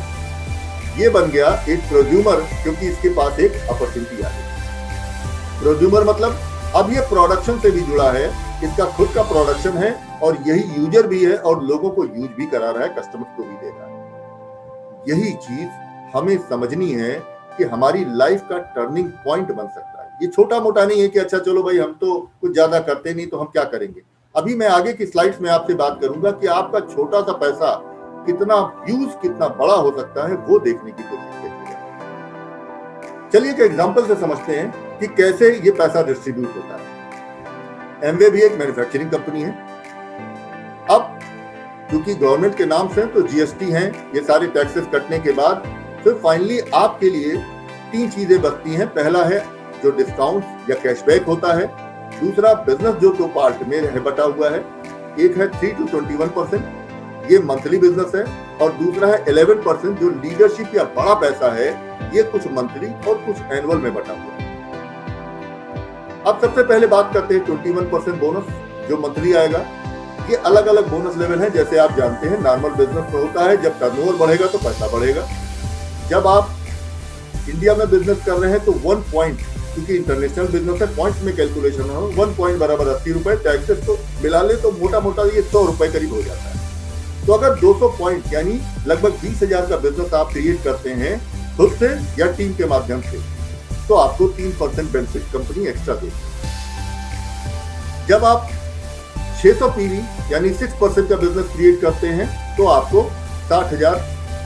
ये बन गया एक प्रोड्यूमर, क्योंकि इसके पास एक अपॉर्चुनिटी आ गई। प्रोड्यूमर मतलब अब ये प्रोडक्शन से भी जुड़ा है, इसका खुद का प्रोडक्शन है और यही यूजर भी है और लोगों को यूज भी करा रहा है, कस्टमर को भी दे रहा है। यही चीज हमें समझनी है कि हमारी लाइफ का टर्निंग पॉइंट बन सकता है। ये छोटा मोटा नहीं है कि अच्छा चलो भाई हम तो कुछ ज्यादा करते नहीं तो हम क्या करेंगे। अभी मैं आगे की स्लाइड्स में आपसे बात करूंगा कि आपका छोटा सा पैसा कितना यूज, कितना बड़ा हो सकता है, वो देखने की कोशिश करिए। चलिए एक एग्जांपल से समझते हैं कि कैसे ये पैसा डिस्ट्रीब्यूट होता है। एमवे भी एक मैन्युफैक्चरिंग कंपनी है। अब क्योंकि गवर्नमेंट के नाम से तो जीएसटी हैं, ये सारे टैक्सेस कटने के बाद फिर फाइनली आपके लिए तीन चीजें बचती हैं। पहला है जो डिस्काउंट या कैशबैक होता है, दूसरा बिजनेस जो दो पार्ट में है बटा हुआ है, एक है 3 to 21%, ये मंथली बिजनेस है, और दूसरा है 11% जो लीडरशिप या बड़ा पैसा है, ये कुछ मंथली और कुछ एनुअल में बटा हुआ है। अब सबसे पहले बात करते हैं 21% बोनस जो मंथली आएगा। ये अलग अलग बोनस लेवल है, जैसे आप जानते हैं नॉर्मल बिजनेस में होता है, जब टर्नओवर बढ़ेगा तो पैसा बढ़ेगा। जब आप इंडिया में बिजनेस कर रहे हैं तो 1 पॉइंट, क्योंकि इंटरनेशनल बिजनेस है, पॉइंट्स में कैलकुलेशन हो, 1 पॉइंट बराबर 80 रुपए, टैक्सेस तो मिला ले तो मोटा मोटा ये 100 रुपए करीब हो जाता है। तो अगर 200 पॉइंट यानी लगभग 20,000 का बिजनेस आप क्रिएट करते हैं खुद से या टीम के माध्यम से, तो आपको 3% बेनिफिट कंपनी एक्स्ट्रा देती है। जब आप 600 पीवी यानी 6% का बिजनेस क्रिएट करते हैं तो आपको 60,000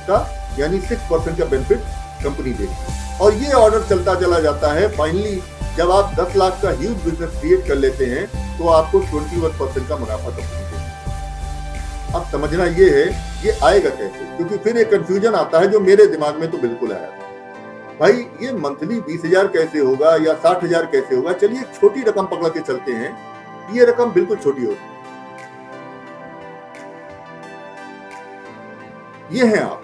का यानी 6% का बेनिफिट कंपनी देती है। और ये ऑर्डर चलता चला जाता है। फाइनली जब आप 10 लाख का ह्यूज बिजनेस क्रिएट कर लेते हैं तो आपको 21% का मुनाफा कंपनी देती है। अब समझना ये है ये आएगा कैसे, क्योंकि फिर एक कंफ्यूजन आता है जो मेरे दिमाग में तो बिल्कुल आया भाई, ये मंथली 20,000 कैसे होगा या 60,000 कैसे होगा। चलिए एक छोटी रकम पकड़ के चलते हैं, ये रकम बिल्कुल छोटी होती है। ये है आप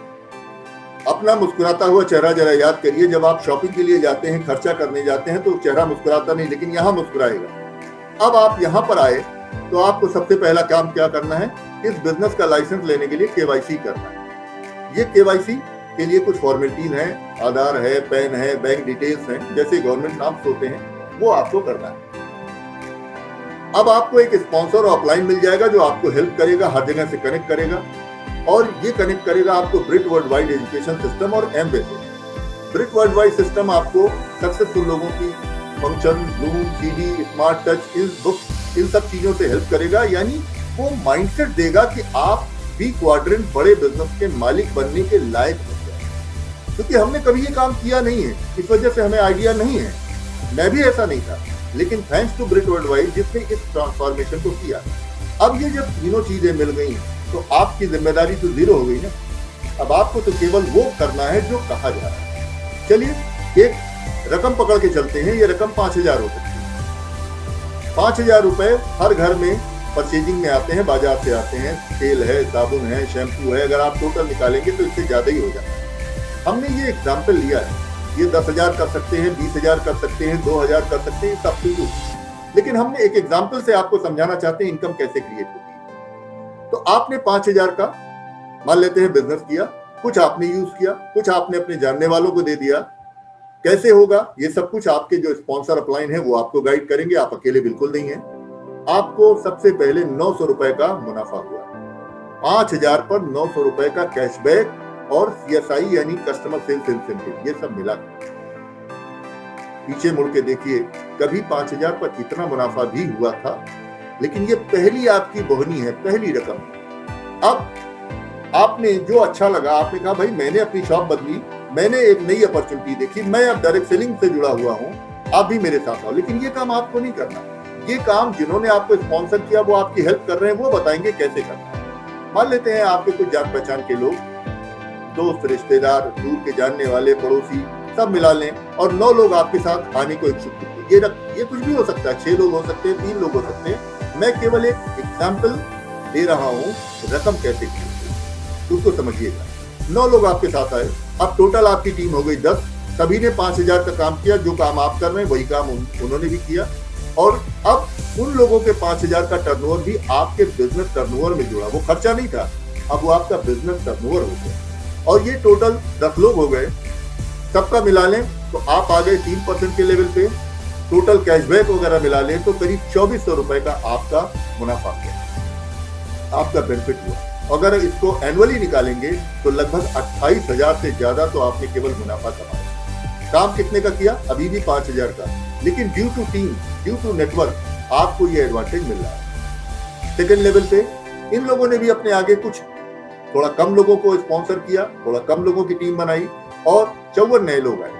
अपना मुस्कुराता हुआ चेहरा जरा याद करिए। जब आप शॉपिंग के लिए जाते हैं, खर्चा करने जाते हैं, तो चेहरा मुस्कुराता नहीं, लेकिन यहाँ मुस्कुराएगा। अब आप यहाँ पर आए तो आपको सबसे पहला काम क्या करना है, इस बिजनेस का लाइसेंस लेने के लिए केवाईसी करना है। ये केवाईसी के लिए कुछ फॉर्मेलिटीज हैं, आधार है, पैन है, बैंक डिटेल्स हैं, जैसे गवर्नमेंट नाम्स होते हैं, वो आपको करना है। अब आपको एक स्पॉन्सर और अपलाइन मिल जाएगा जो आपको हेल्प करेगा, हर जगह से कनेक्ट करेगा, और ये कनेक्ट करेगा आपको Britt Worldwide education system और एमवे से। ब्रिट वर्ल्ड वाइड सिस्टम आपको सक्सेसफुल लोगों की function, Zoom, CD, smart touch, इन बुक्स, इन सब चीजों से हेल्प करेगा। यानी वो माइंडसेट देगा कि आप बी क्वाड्रेंट बड़े बिजनेस के मालिक बनने के लायक हो जाए, क्योंकि हमने कभी ये काम किया नहीं है, इस वजह से हमें आइडिया नहीं है। मैं भी ऐसा नहीं था, लेकिन थैंक्स टू ब्रिट वर्ल्ड वाइड जिसने इस ट्रांसफॉर्मेशन को किया। अब ये जब तीनों चीजें मिल गई तो आपकी जिम्मेदारी तो जीरो हो गई ना। अब आपको तो केवल वो करना है जो कहा जा रहा है। चलिए एक रकम पकड़ के चलते हैं। ये रकम 5,000 हो सकती है। 5,000 रुपए हर घर में परचेजिंग में आते हैं, बाजार से आते हैं। तेल है, साबुन है, शैम्पू है, अगर आप टोटल निकालेंगे तो इससे ज्यादा ही हो जाता है। हमने ये एग्जाम्पल लिया है। ये 10,000 कर सकते हैं, 20,000 कर सकते हैं, 2,000 कर सकते हैं, सब कुछ। लेकिन हमने एक एग्जाम्पल से आपको समझाना चाहते हैं इनकम कैसे क्रिएट होती है। तो आपने 5,000 का मान लेते हैं बिजनेस किया, कुछ आपने यूज किया, कुछ आपने अपने जानने वालों को दे दिया। कैसे होगा ये सब कुछ आपके जो स्पॉन्सर अपलाइन है वो आपको गाइड करेंगे, आप अकेले बिल्कुल नहीं है। आपको सबसे पहले 900 रुपए का मुनाफा हुआ, 5,000 पर 900 रुपए का कैशबैक और CSI यानी कस्टमर सेल्स इंसेंटिव, ये सब मिला। पीछे मुड़ के देखिए, कभी 5,000 पर इतना मुनाफा भी हुआ था, लेकिन ये पहली आपकी बोहनी है, पहली रकम। अब आपने जो अच्छा लगा, आपने कहा भाई मैंने अपनी शॉप बदली, मैंने एक नई अपॉर्चुनिटी देखी, मैं अब डायरेक्ट सेलिंग से जुड़ा हुआ हूं, आप भी मेरे साथ आओ। लेकिन ये काम आपको नहीं करना। ये काम जिन्होंने आपको स्पॉन्सर किया वो आपकी हेल्प कर रहे हैं, वो बताएंगे कैसे करना। मान लेते हैं आपके कुछ जान पहचान के लोग, दोस्त, रिश्तेदार, दूर के जानने वाले, पड़ोसी, सब मिला लें और 9 लोग आपके साथ आने को इच्छुक थे। ये कुछ भी हो सकता है, 6 लोग हो सकते हैं, 3 लोग हो सकते हैं। मैं केवल एक एग्जाम्पल दे रहा हूँ रकम कैसे की, उसको समझिएगा। 9 लोग आपके साथ आए, अब टोटल आपकी टीम हो गई 10। सभी ने 5,000 का काम किया। जो काम आप कर रहे हैं वही काम उन्होंने भी किया, और अब उन लोगों के 5,000 का टर्नओवर भी आपके बिजनेस टर्नओवर में जुड़ा। वो खर्चा नहीं था, अब वो आपका बिजनेस टर्नओवर हो गया। और ये टोटल 10 लोग हो गए, सबका मिला लें तो आप आ गए 3% के लेवल पे। टोटल कैशबैक वगैरह मिला लें तो करीब 2,400 रुपए का आपका मुनाफा हुआ, आपका बेनिफिट हुआ। अगर इसको एनुअली निकालेंगे तो लगभग 28,000 से ज्यादा तो आपने केवल मुनाफा कमाया। काम कितने का किया? अभी भी 5,000 का, लेकिन due to team, due to network आपको ये एडवांटेज मिल रहा है। सेकेंड लेवल पे इन लोगों ने भी अपने आगे कुछ थोड़ा कम लोगों को स्पॉन्सर किया, थोड़ा कम लोगों की टीम बनाई और 54 नए लोग आए।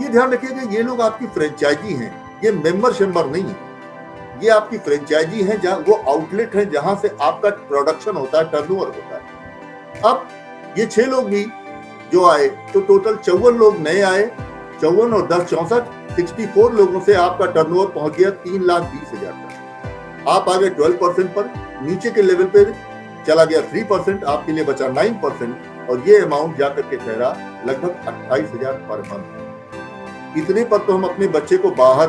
ये ध्यान रखिएगा, ये लोग आपकी फ्रेंचाइजी हैं, ये मेंबर शेम्बर नहीं है। ये आपकी फ्रेंचाइजी है, जहां वो आउटलेट है जहां से आपका प्रोडक्शन होता है, टर्नओवर होता है। अब ये 6 लोग भी जो आए तो टोटल 54 लोग नए आए। 54 और 10 64, 64 लोगों से आपका टर्नओवर पहुंच गया 3,20,000 तक। आप आ गए 12% पर, नीचे के लेवल पे चला गया 3%, आपके लिए बचा 9%, और ये अमाउंट जाकर के ठहरा लगभग 28,000 पर मंथ। इतने पर तो हम अपने बच्चे को बाहर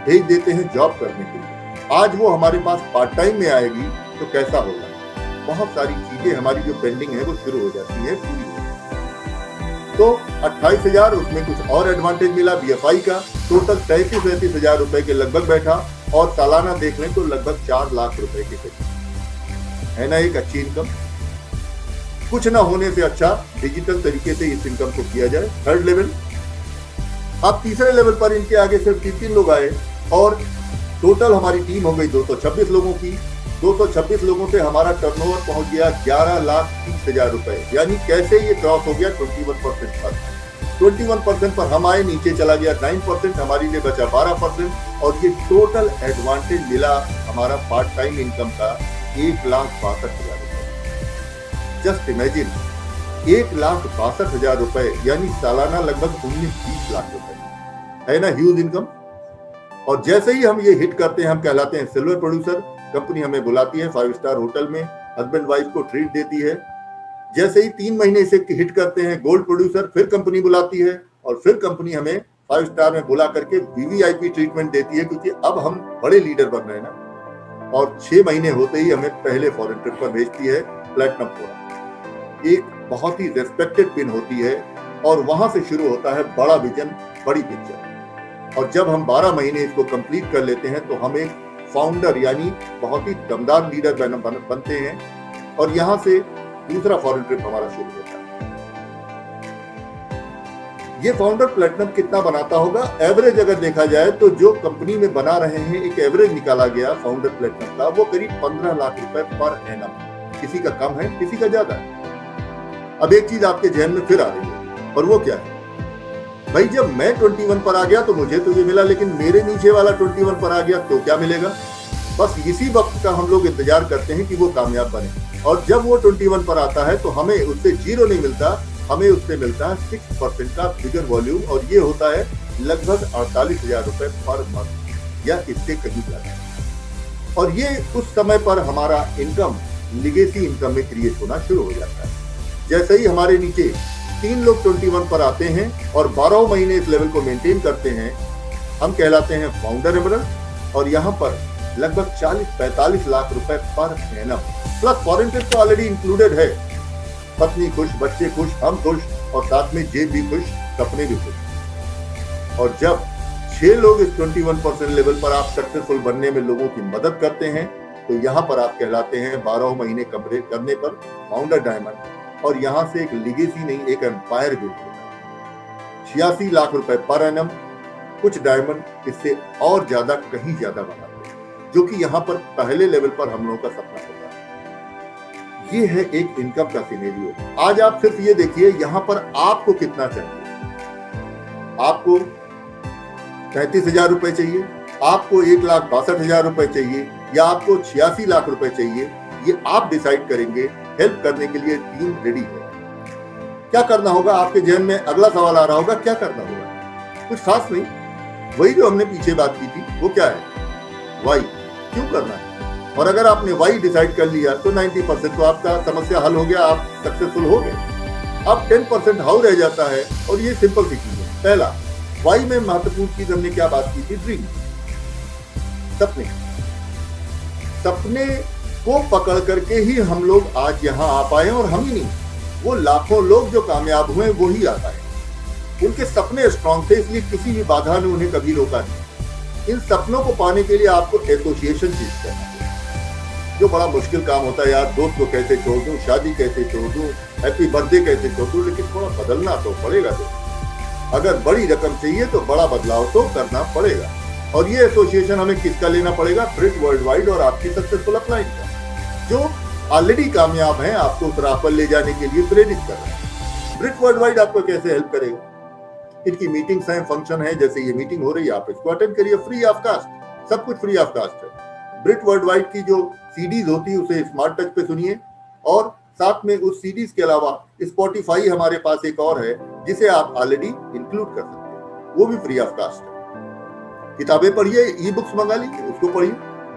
भेज देते हैं जॉब करने के लिए। आज वो हमारे पास पार्ट टाइम में आएगी तो कैसा होगा? बहुत सारी चीजें हमारी जो पेंडिंग है वो शुरू हो जाती है, पूरी हो जाती है। तो 28,000, उसमें कुछ और एडवांटेज मिला BFI का, टोटल 33,000 रुपए के लगभग बैठा, और सालाना देख लें तो लगभग 4 लाख रुपए के करीब है ना। एक अच्छी इनकम, कुछ ना होने से अच्छा डिजिटल तरीके से इस इनकम को किया जाए। थर्ड लेवल, अब तीसरे लेवल पर इनके आगे सिर्फ 3 लोग आए और टोटल हमारी टीम हो गई 226 लोगों की। 226 लोगों से हमारा टर्नओवर पहुंच गया 11,30,000 रुपए। यानी कैसे ये क्रॉस हो गया 21% पर। 21% पर हम आए, नीचे चला गया 9%, हमारी लिए बचा 12%, और ये टोटल एडवांटेज मिला हमारा पार्ट टाइम इनकम का 1,62,000 रुपए। जस्ट इमेजिन, 1,62,000 रुपए, यानी सालाना लगभग 19-20 लाख रुपए, है ना ह्यूज इनकम। और जैसे ही हम ये हिट करते हैं, हम कहलाते हैं सिल्वर प्रोड्यूसर। कंपनी हमें बुलाती है 5 स्टार होटल में, हस्बैंड वाइफ को ट्रीट देती है। जैसे ही 3 महीने से हिट करते हैं गोल्ड प्रोड्यूसर, फिर कंपनी बुलाती है और फिर कंपनी हमें 5 स्टार में बुला करके VVIP ट्रीटमेंट देती है, क्योंकि अब हम बड़े लीडर बन रहे हैं ना। और 6 महीने होते ही हमें पहले फॉरेन ट्रिप पर भेजती है प्लेटिनम फोरम। एक बहुत ही रेस्पेक्टेड पिन होती है, और वहां से शुरू होता है बड़ा विजन, बड़ी पिक्चर। और जब हम 12 महीने इसको कंप्लीट कर लेते हैं तो हम एक फाउंडर यानी बहुत ही दमदार लीडर बनते हैं, और यहां से दूसरा फॉरेन ट्रिप हमारा शुरू होता है। ये फाउंडर प्लेटिनम कितना बनाता होगा? एवरेज अगर देखा जाए तो जो कंपनी में बना रहे हैं, एक एवरेज निकाला गया फाउंडर प्लेटिनम का, वो करीब 15 लाख रुपए पर एनम। किसी का कम है, किसी का ज्यादा है। अब एक चीज आपके जहन में फिर आ रही है, और वो क्या है? भाई जब मैं 21 पर आ गया तो मुझे तो ये मिला, लेकिन मेरे नीचे वाला 21 पर आ गया तो क्या मिलेगा? बस इसी वक्त का हम लोग इंतजार करते हैं कि वो कामयाब बने, और जब वो 21 पर आता है तो हमें उससे 0 नहीं मिलता, हमें उससे मिलता है 6% का बिगर वॉल्यूम, और ये होता है लगभग 48,000 रुपए पर मंथ या इससे कहीं ज्यादा। और ये उस समय पर हमारा इनकम लिगेसी इनकम में क्रिएट होना शुरू हो जाता है। जैसे ही हमारे नीचे 3 लोग 21 पर आते हैं और 12 महीने इस लेवल को मेंटेन करते हैं, हम कहलाते हैं फाउंडर एमरल्ड। और यहाँ पर लगभग 40-45 लाख रुपए per annum, plus foreign trip तो ऑलरेडी इंक्लूडेड है। पत्नी खुश, बच्चे खुश, हम खुश, और साथ में जेब भी खुश, सपने भी खुश। और जब 6 लोग इस 21% लेवल पर आप सक्सेसफुल बनने में लोगों की मदद करते हैं, तो यहाँ पर आप कहलाते हैं 12 महीने कंप्लीट करने पर फाउंडर डायमंड। और यहाँ से एक लिगेसी नहीं, एक एम्पायर बिल्ड होता है। 86 लाख रुपए पर एनम। कुछ डायमंड इससे और ज्यादा, कहीं ज्यादा बनाते हैं, जो कि यहाँ पर पहले लेवल पर हम लोगों का सपना होता है। ये है एक इनकम का सिनेरियो। आज आप सिर्फ ये देखिए, यहाँ पर आपको कितना चाहिए। आपको 33,000 रुपए चाहिए, आपको 1,62,000 रुपए चाहिए, या आपको 86 लाख रुपए चाहिए, ये आप डिसाइड करेंगे। हेल्प करने के लिए टीम रेडी है। क्या करना होगा? आपके जहन में अगला सवाल आ रहा होगा, क्या करना होगा? कुछ खास नहीं, वही जो हमने पीछे बात की थी, वो क्या है? वाई, क्यों करना है। और अगर आपने वाई डिसाइड कर लिया तो 90% तो आपका समस्या हल हो गया, आप सक्सेसफुल हो गए। अब 10% हाउ रह जाता है, और ये सिंपल सी चीज है। पहला, वाई में महत्वपूर्ण चीज हमने क्या बात की थी? ड्रीम, सपने। सपने को पकड़ करके ही हम लोग आज यहाँ आ पाए, और हम ही नहीं, वो लाखों लोग जो कामयाब हुए वो ही आ पाए। उनके सपने स्ट्रांग थे, इसलिए किसी भी बाधा ने उन्हें कभी रोका नहीं। इन सपनों को पाने के लिए आपको एसोसिएशन चीज करना है, जो बड़ा मुश्किल काम होता है यार। दोस्त को कैसे छोड़ दूं, शादी कैसे छोड़ दूं, हैप्पी बर्थडे कैसे छोड़ दूं, लेकिन थोड़ा बदलना तो पड़ेगा। तो अगर बड़ी रकम चाहिए तो बड़ा बदलाव तो करना पड़ेगा, और ये एसोसिएशन हमें किसका लेना पड़ेगा? ब्रिट वर्ल्ड वाइड और आपकी सक्सेसफुल अपलाइन का, जो ऑलरेडी कामयाब हैं, आपको उस राह पर ले जाने के लिए प्रेरित कर रहे हैं। ब्रिट वर्ल्ड वाइड आपको कैसे हेल्प करेगा? इनकी मीटिंग्स हैं, फंक्शन है, जैसे ये मीटिंग हो रही है, आप इसको अटेंड करिए, फ्री ऑफ कास्ट, सब कुछ फ्री ऑफ कास्ट है। ब्रिट वर्ल्ड वाइड की जो सीडीज होती है उसे स्मार्ट टच पे सुनिए, और साथ में उस सीडीज के अलावा स्पॉटिफाई हमारे पास एक और है जिसे आप ऑलरेडी इंक्लूड कर सकते हैं, वो भी फ्री ऑफ कास्ट है। किताबें पढ़िए, ई बुक्स मंगा लीजिए, उसको पढ़िए,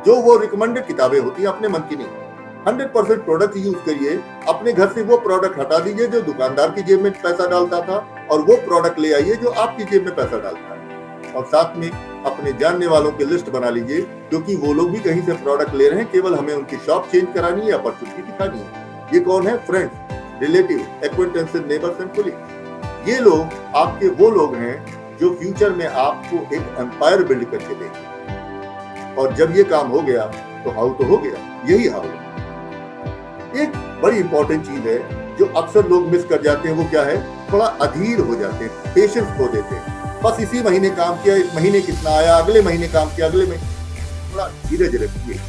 जो वो रिकमेंडेड किताबें होती हैं, अपने मन की नहीं। 100% प्रोडक्ट यूज करिए। अपने घर से वो प्रोडक्ट हटा दीजिए जो दुकानदार की जेब में पैसा डालता था, और वो प्रोडक्ट ले आइए जो आपकी जेब में पैसा डालता है। और साथ में अपने जानने वालों की लिस्ट बना लीजिए, क्योंकि वो लोग भी कहीं से प्रोडक्ट ले रहे हैं, केवल हमें उनकी शॉप चेंज करानी है, अपॉर्चुनिटी दिखानी है। ये कौन है? Friends, relative, acquaintances, neighbours and colleague. ये लोग आपके वो लोग हैं जो फ्यूचर में आपको एक एम्पायर बिल्ड करके देंगे। और जब ये काम हो गया तो हाउ तो हो गया, यही हाउ है। एक बड़ी इंपॉर्टेंट चीज है जो अक्सर लोग मिस कर जाते हैं, वो क्या है? थोड़ा अधीर हो जाते हैं, पेशेंस खो देते हैं। बस इसी महीने काम किया, इस महीने कितना आया, अगले महीने काम किया, अगले महीने। थोड़ा धीरज रखिए।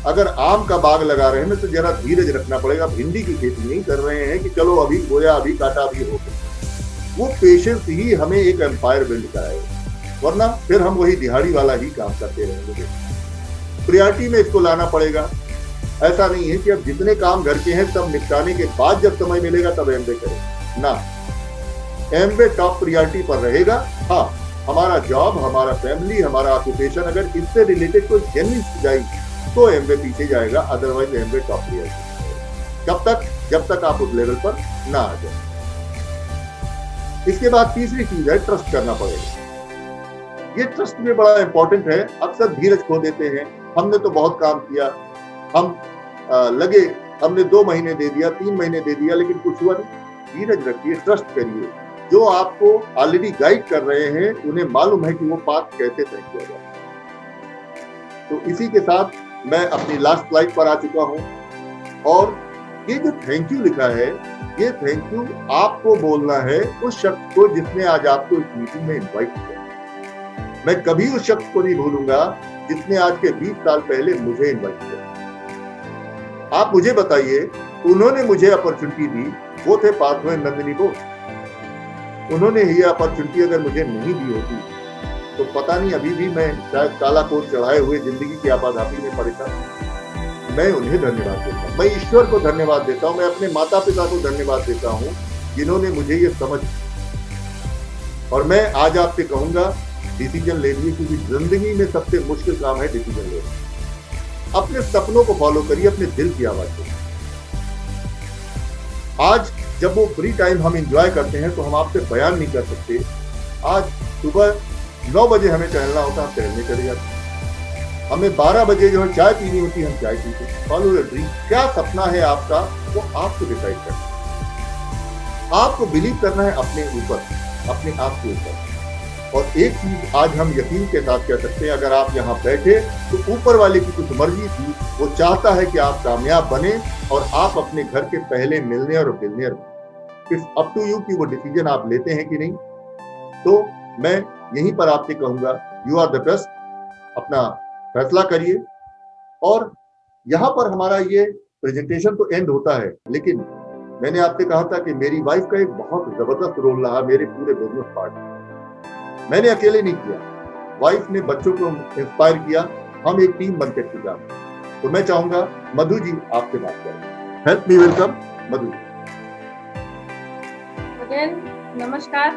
अगर आम का बाग लगा रहे हैं ना, तो जरा धीरज रखना पड़ेगा। भिंडी की खेती नहीं कर रहे हैं कि चलो अभी बोया, अभी काटा, अभी हो गया। वो पेशेंस ही हमें एक एम्पायर बिल्ड कराएगा, वरना फिर हम वही दिहाड़ी वाला ही काम करते रहेंगे। प्रियॉरिटी में इसको लाना पड़ेगा। ऐसा नहीं है कि अब जितने काम घर के हैं सब निपटाने के बाद जब समय मिलेगा तब एमबे करें ना। एमबे टॉप प्रियॉरिटी पर रहेगा। हाँ, हमारा जॉब, हमारा फैमिली, हमारा ऑक्यूपेशन अगर इससे रिलेटेड कोई जेन्युइन जाएगी तो एमबे पीछे जाएगा, अदरवाइज एमबे टॉप प्रियॉरिटी। कब तक? जब तक आप उस लेवल पर ना आ जाए। इसके बाद तीसरी चीज है, ट्रस्ट करना पड़ेगा। ये ट्रस्ट में बड़ा इंपॉर्टेंट है। अक्सर धीरज खो देते हैं। हमने तो बहुत काम किया, हम लगे, हमने 2 महीने दे दिया, 3 महीने दे दिया, लेकिन कुछ हुआ नहीं। धीरज रखिए, ट्रस्ट करिए। जो आपको ऑलरेडी गाइड कर रहे हैं उन्हें मालूम है कि वो पाथ कैसे तय किया जाए। तो इसी के साथ मैं अपनी लास्ट स्लाइड पर आ चुका हूं, और ये जो थैंक यू लिखा है, ये थैंक यू आपको बोलना है उस शख्स को जिसने आज आपको इस मीटिंग में इनवाइट किया। मैं कभी उस शख्स को नहीं भूलूंगा जिसने आज के 20 साल पहले मुझे इनवाइट किया। आप मुझे बताइए, उन्होंने मुझे अपॉर्चुनिटी दी, वो थे पार्थो एंड नंदिनी बोस। उन्होंने ये अपॉर्चुनिटी अगर मुझे नहीं दी होती तो पता नहीं अभी भी मैं शायद काला कोट चढ़ाए हुए जिंदगी की आपाधापी में परेशान। मैं उन्हें धन्यवाद देता हूँ, मैं ईश्वर को धन्यवाद देता हूँ, मैं अपने माता पिता को धन्यवाद देता हूँ जिन्होंने मुझे ये समझ। और मैं आज आपसे कहूंगा डिसीजन ले लिए, क्योंकि जिंदगी में सबसे मुश्किल काम है डिसीजन लेना। अपने सपनों को फॉलो करिए, अपने दिल की आवाज को। आज जब वो फ्री टाइम हम एंजॉय करते हैं तो हम आपसे बयान नहीं कर सकते। आज सुबह 9 बजे हमें टहलना होता है, हम टहलने चले जाते हैं। हमें 12 बजे जो है चाय पीनी होती है, हम चाय पीते हैं। Follow your dream. क्या सपना है आपका, वो आपको डिसाइड करना है। आपको बिलीव करना है अपने ऊपर, अपने आप के ऊपर। और एक चीज आज हम यकीन के साथ कह सकते हैं, अगर आप यहाँ बैठे तो ऊपर वाले की कुछ मर्जी थी, वो चाहता है कि आप कामयाब बने और आप अपने घर के पहले मिलनियर और बिलियनियर बने। इट्स अप टू यू कि वो डिसीजन आप लेते हैं कि नहीं। तो मैं यहीं पर आपसे कहूंगा, यू आर द बेस्ट। अपना फैसला करिए। और यहाँ पर हमारा ये प्रेजेंटेशन तो एंड होता है, लेकिन मैंने आपसे कहा था कि मेरी वाइफ का एक बहुत जबरदस्त रोल रहा मेरे पूरे बिजनेस पार्ट में। मैंने अकेले नहीं किया, वाइफ ने बच्चों को इंस्पायर किया, हम एक टीम बनकर के काम। तो मैं चाहूंगा मधु जी आपसे बात करें। Help me welcome Madhu ji. Again नमस्कार,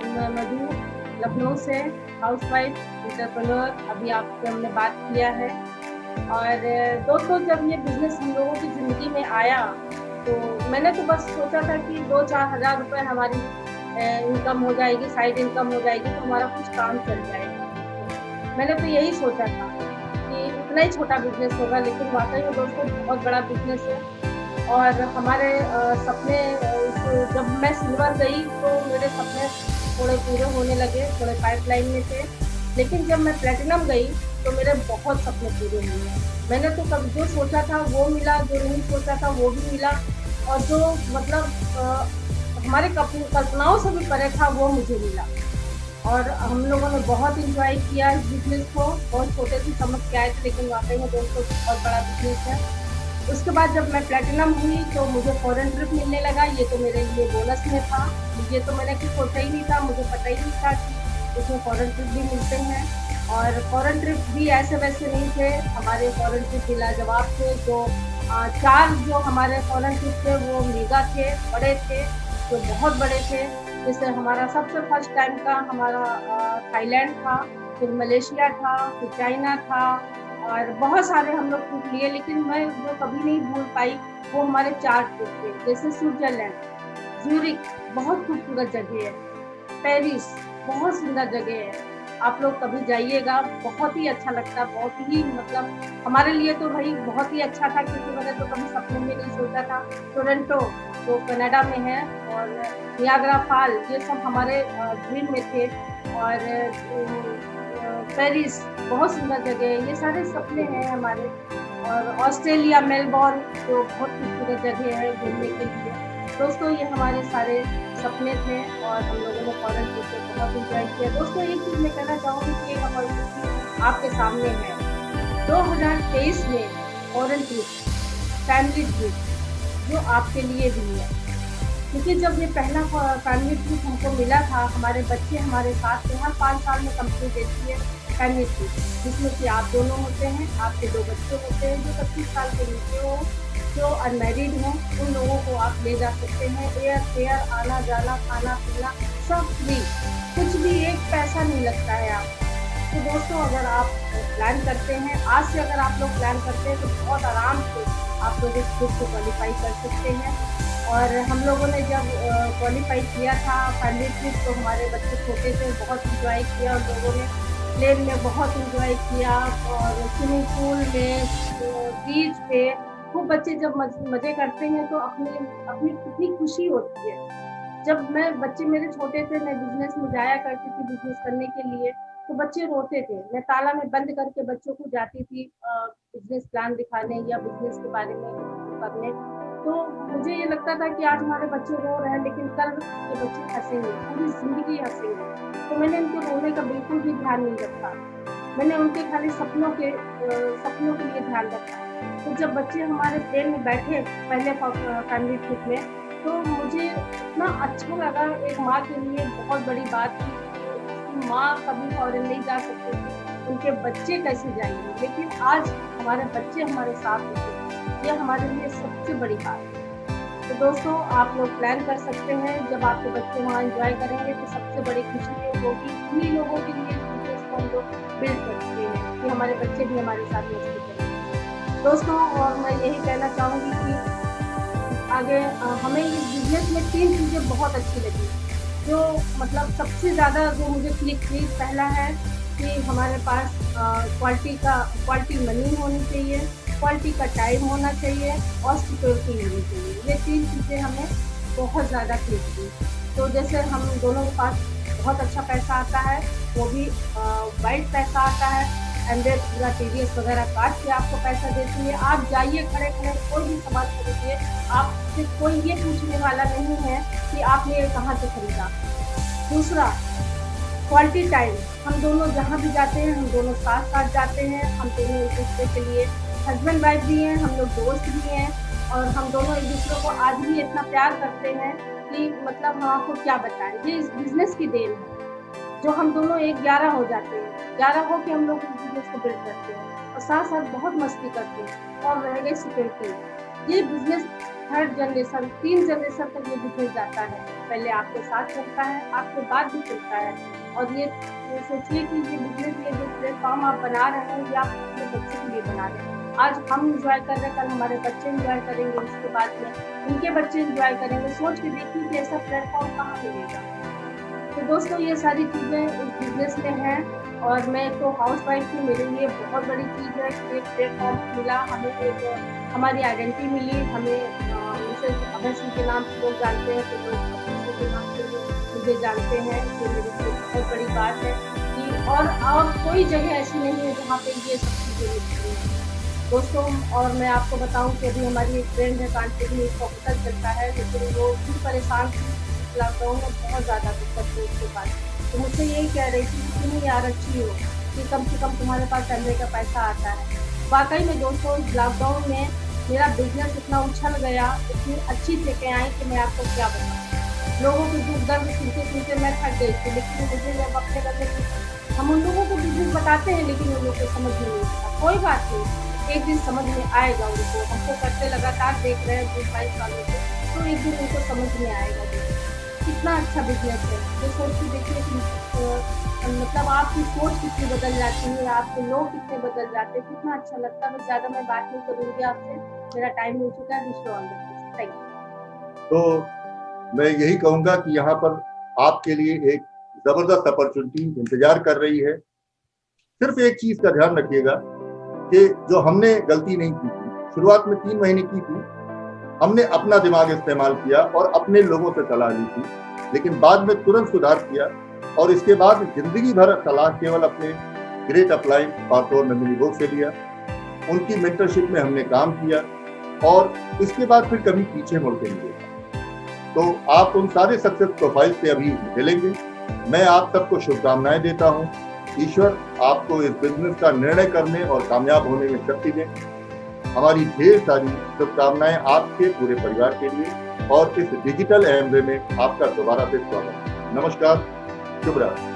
मैं मधु लखनऊ से, हाउसवाइफ एंटरप्रेन्योर। अभी आपसे हमने बात किया है। और दोस्तों, जब ये बिजनेस हम लोगों की ज़िंदगी में आया तो मैंने तो बस सोचा था कि 2-4 हज़ार रुपये हमारी इनकम हो जाएगी, साइड इनकम हो जाएगी तो हमारा कुछ काम चल जाएगा। मैंने तो यही सोचा था कि इतना ही छोटा बिजनेस होगा, लेकिन वाकई में दोस्तों बहुत बड़ा बिजनेस है। और हमारे सपने, जब मैं सिल्वर गई तो मेरे सपने थोड़े पूरे होने लगे, थोड़े पाइपलाइन में थे। लेकिन जब मैं प्लेटिनम गई तो मेरे बहुत सपने पूरे हुए। मैंने तो कभी जो सोचा था वो मिला, जो नहीं सोचा था वो भी मिला। और जो मतलब हमारे कल्पनाओं से भी परे था वो मुझे मिला। और हम लोगों ने बहुत इंजॉय किया इस बिजनेस को। बहुत छोटे से समझ के आए थे, लेकिन वाकई में दोस्तों बहुत बड़ा बिजनेस है। उसके बाद जब मैं प्लेटिनम हुई तो मुझे फॉरेन ट्रिप मिलने लगा। ये तो मेरे लिए बोनस में था, ये तो मैंने कुछ सोचा ही नहीं था, मुझे पता ही नहीं था कि उसमें फॉरेन ट्रिप भी मिलते हैं। और फॉरेन ट्रिप भी ऐसे वैसे नहीं थे, हमारे फॉरेन ट्रिप भी लाजवाब थे। जो 4 जो हमारे फॉरेन ट्रिप थे वो मेगा थे, बड़े थे, जो बहुत बड़े थे। जैसे हमारा सबसे फर्स्ट टाइम का हमारा थाईलैंड था, फिर मलेशिया था, फिर चाइना था, और बहुत सारे हम लोग ट्रिप लिए। लेकिन मैं जो कभी नहीं भूल पाई वो हमारे 4 ट्रिप थे। जैसे स्विट्जरलैंड, ज्यूरिक बहुत खूबसूरत जगह है, पेरिस बहुत सुंदर जगह है, आप लोग कभी जाइएगा, बहुत ही अच्छा लगता है। बहुत ही मतलब हमारे लिए तो भाई बहुत ही अच्छा था, क्योंकि मैंने तो कभी सपने में नहीं सोचा था। टोरंटो जो कनाडा में है, और नियाग्रा फॉल, ये सब हमारे ड्रीम में थे। और पेरिस बहुत सुंदर जगह है, ये सारे सपने हैं हमारे। और ऑस्ट्रेलिया मेलबॉर्न जो बहुत खूबसूरत जगह है घूमने के लिए। दोस्तों ये हमारे सारे सपने थे और हम लोगों ने फॉरेन ट्रिप से बहुत इंजॉय किया। दोस्तों एक चीज़ मैं कहना चाहूँगी कि एक अपॉर्चुनिटी आपके सामने है। 2023 में फॉरेन ट्रिप, फैमिली ट्रिप जो आपके लिए भी है, क्योंकि जब ये पहला फैमिली ट्रिप हमको मिला था, हमारे बच्चे हमारे साथ थे। हर 5 साल में कंपनी देती है फैमिली ट्रिप, जिसमें कि आप दोनों होते हैं, आपके 2 बच्चे होते हैं जो 25 साल के नीचे हो, जो अनमैरिड हैं, उन लोगों को आप ले जा सकते हैं। एयर फेयर, आना जाना, खाना पीना सब फ्री, कुछ भी एक पैसा नहीं लगता है आपको। तो दोस्तों अगर आप प्लान करते हैं, आज से अगर आप लोग प्लान करते हैं तो बहुत आराम से आप लोग इस ट्रिप को क्वालिफाई कर सकते हैं। और हम लोगों ने जब क्वालिफाई किया था फैमिली ट्रिप, तो हमारे बच्चे छोटे थे, बहुत इंजॉय किया उन लोगों ने। प्लेन में बहुत इंजॉय किया, और स्विमिंग पूल में, बीच पे खूब बच्चे जब मज़े करते हैं तो अपनी कितनी खुशी होती है। जब बच्चे मेरे छोटे थे, मैं बिजनेस में जाया करती थी बिजनेस करने के लिए, तो बच्चे रोते थे। मैं ताला में बंद करके बच्चों को जाती थी बिजनेस प्लान दिखाने या बिजनेस के बारे में करने। तो मुझे ये लगता था कि आज हमारे बच्चे रो रहे हैं, लेकिन कल ये बच्चे हंसेंगे, पूरी ज़िंदगी हंसेंगे। तो मैंने उनके रोने का बिल्कुल भी ध्यान नहीं रखा। मैंने उनके खाली सपनों के लिए ध्यान रखा। तो जब बच्चे हमारे प्लेन में बैठे पहले फैमिली ट्रिप में, तो मुझे इतना अच्छा लगा। एक माँ के लिए बहुत बड़ी बात थी कि माँ कभी फॉरेन नहीं जा सकती थी, उनके बच्चे कैसे जाएंगे, लेकिन आज हमारे बच्चे हमारे साथ होते, ये हमारे लिए सबसे बड़ी बात है। तो दोस्तों, आप लोग प्लान कर सकते हैं, जब आपके बच्चे वहाँ एंजॉय करेंगे तो सबसे बड़ी खुशी ये होगी। उन्हीं लोगों के लिए हम लोग बिल्ड करते हैं कि हमारे बच्चे भी हमारे साथ मस्ती करें। दोस्तों, और मैं यही कहना चाहूँगी कि आगे हमें इस बिजनेस में 3 चीज़ें बहुत अच्छी लगी, जो मतलब सबसे ज़्यादा जो मुझे क्लिक की। पहला है कि हमारे पास क्वालिटी मनी होनी चाहिए, क्वालिटी का टाइम होना चाहिए और सिक्योरिटी होनी चाहिए। ये 3 चीज़ें हमें बहुत ज़्यादा क्लिक की। तो जैसे हम दोनों के पास बहुत अच्छा पैसा आता है, वो भी वाइट पैसा आता है, एंड देन पूरा टीडीएस वगैरह काट के आपको पैसा देती है। आप जाइए खड़े खड़े कोई भी सामान खरीदिए, आपसे कोई ये पूछने वाला नहीं है कि आपने ये कहाँ से खरीदा। दूसरा, क्वालिटी टाइम। हम दोनों जहाँ भी जाते हैं, हम दोनों साथ साथ जाते हैं, हम दोनों एक दूसरे के लिए हस्बैंड वाइफ भी हैं, हम लोग दोस्त भी हैं, और हम दोनों एक दूसरे को आज भी इतना प्यार करते हैं कि मतलब हम आपको क्या बताएं। ये इस बिजनेस की देन है, जो हम दोनों 11 हो जाते हैं, 11 हो के हम लोग इस बिजनेस को बिल्ड करते हैं और साथ साथ बहुत मस्ती करते हैं। और रह गई सिक्योरिटी, ये बिजनेस 3 जनरेशन तक ये बिजनेस जाता है। पहले आपके साथ चलता है, आपके बाद भी चलता है। और ये सोचिए कि ये बिजनेस, ये जो प्लेटफॉर्म आप बना रहे हैं, ये आप अपने बच्चे के लिए बना रहे हैं। आज हम इंजॉय कर रहे हैं, कल हमारे बच्चे इंजॉय करेंगे, उसके बाद में उनके बच्चे इंजॉय करेंगे। सोच के देखिए कि ऐसा प्लेटफॉर्म कहाँ मिलेगा। तो दोस्तों, ये सारी चीज़ें इस बिजनेस में हैं, और मैं तो हाउस वाइफ थी, मेरे लिए बहुत बड़ी चीज़ है कि एक प्लेटफॉर्म मिला हमें, एक हमारी आइडेंटिटी मिली हमें। जैसे अभय सिंह के नाम से लोग जानते हैं, तो लोग अभय सिंह के नाम से मुझे जानते हैं, तो मेरे लिए बहुत बड़ी बात है कि और कोई जगह ऐसी नहीं है जहाँ पे ये सब चीज़ें मिलती हैं दोस्तों। और मैं आपको बताऊँ कि अभी हमारी एक फ्रेंड है कानपुर में, उसका होटल चलता है, लेकिन वो भी परेशान थी लॉकडाउन में, बहुत ज़्यादा दिक्कत थी उसके पास। तो मुझसे यही कह रही थी कि तुम यार अच्छी हो कि कम से कम तुम्हारे पास सैलरी का पैसा आता है। वाकई में दोस्तों, इस लॉकडाउन में मेरा बिजनेस इतना उछल गया, इतनी अच्छी जगह आई कि मैं आपको क्या बताऊँ। लोगों के दुख दर्द सुनते सुनते मैं थक गई थी, लेकिन मुझे जब अपने लगे कि हम उन लोगों को बिजनेस बताते हैं, लेकिन उन लोगों को समझ में नहीं आता। कोई बात नहीं, एक दिन समझ में आएगा उनको। हमको करते लगातार देख रहे हैं 22 सालों से, तो एक दिन उनको समझ में आएगा। कितना अच्छा बिजनेस है, ये सोच के देखिए कि मतलब आपकी सोच कितनी बदल जाती है, आपके लोग कितने बदल जाते हैं, कितना अच्छा लगता है। बस ज़्यादा मैं बात नहीं करूँगी आपसे, मेरा टाइम हो चुका है। Wish you all the best, thank you. तो मैं यही कहूँगा कि यहाँ पर आपके लिए एक ज़बरदस्त अपॉर्चुनिटी इंतजार कर रही है। सिर्फ एक चीज़ का ध्यान रखिएगा कि जो हमने गलती नहीं की थी, शुरुआत में 3 महीने की थी, हमने अपना दिमाग इस्तेमाल किया और अपने लोगों से सलाह ली थी, लेकिन बाद में तुरंत सुधार किया, और इसके बाद जिंदगी भर सलाह केवल अपने ग्रेट अपलाइन पार्थोर नंदिनी भोग से लिया। उनकी मेंटरशिप में हमने काम किया, और इसके बाद फिर कभी पीछे मुड़ के नहीं देखा। तो आप उन सारे सक्सेस प्रोफाइल से अभी मिलेंगे। मैं आप सबको शुभकामनाएं देता हूं। ईश्वर आपको इस बिजनेस का निर्णय करने और कामयाब होने में शक्ति दें। हमारी ढेर सारी शुभकामनाएं आपके पूरे परिवार के लिए, और इस डिजिटल एमवे में आपका दोबारा से स्वागत। नमस्कार, शुभ रात्रि।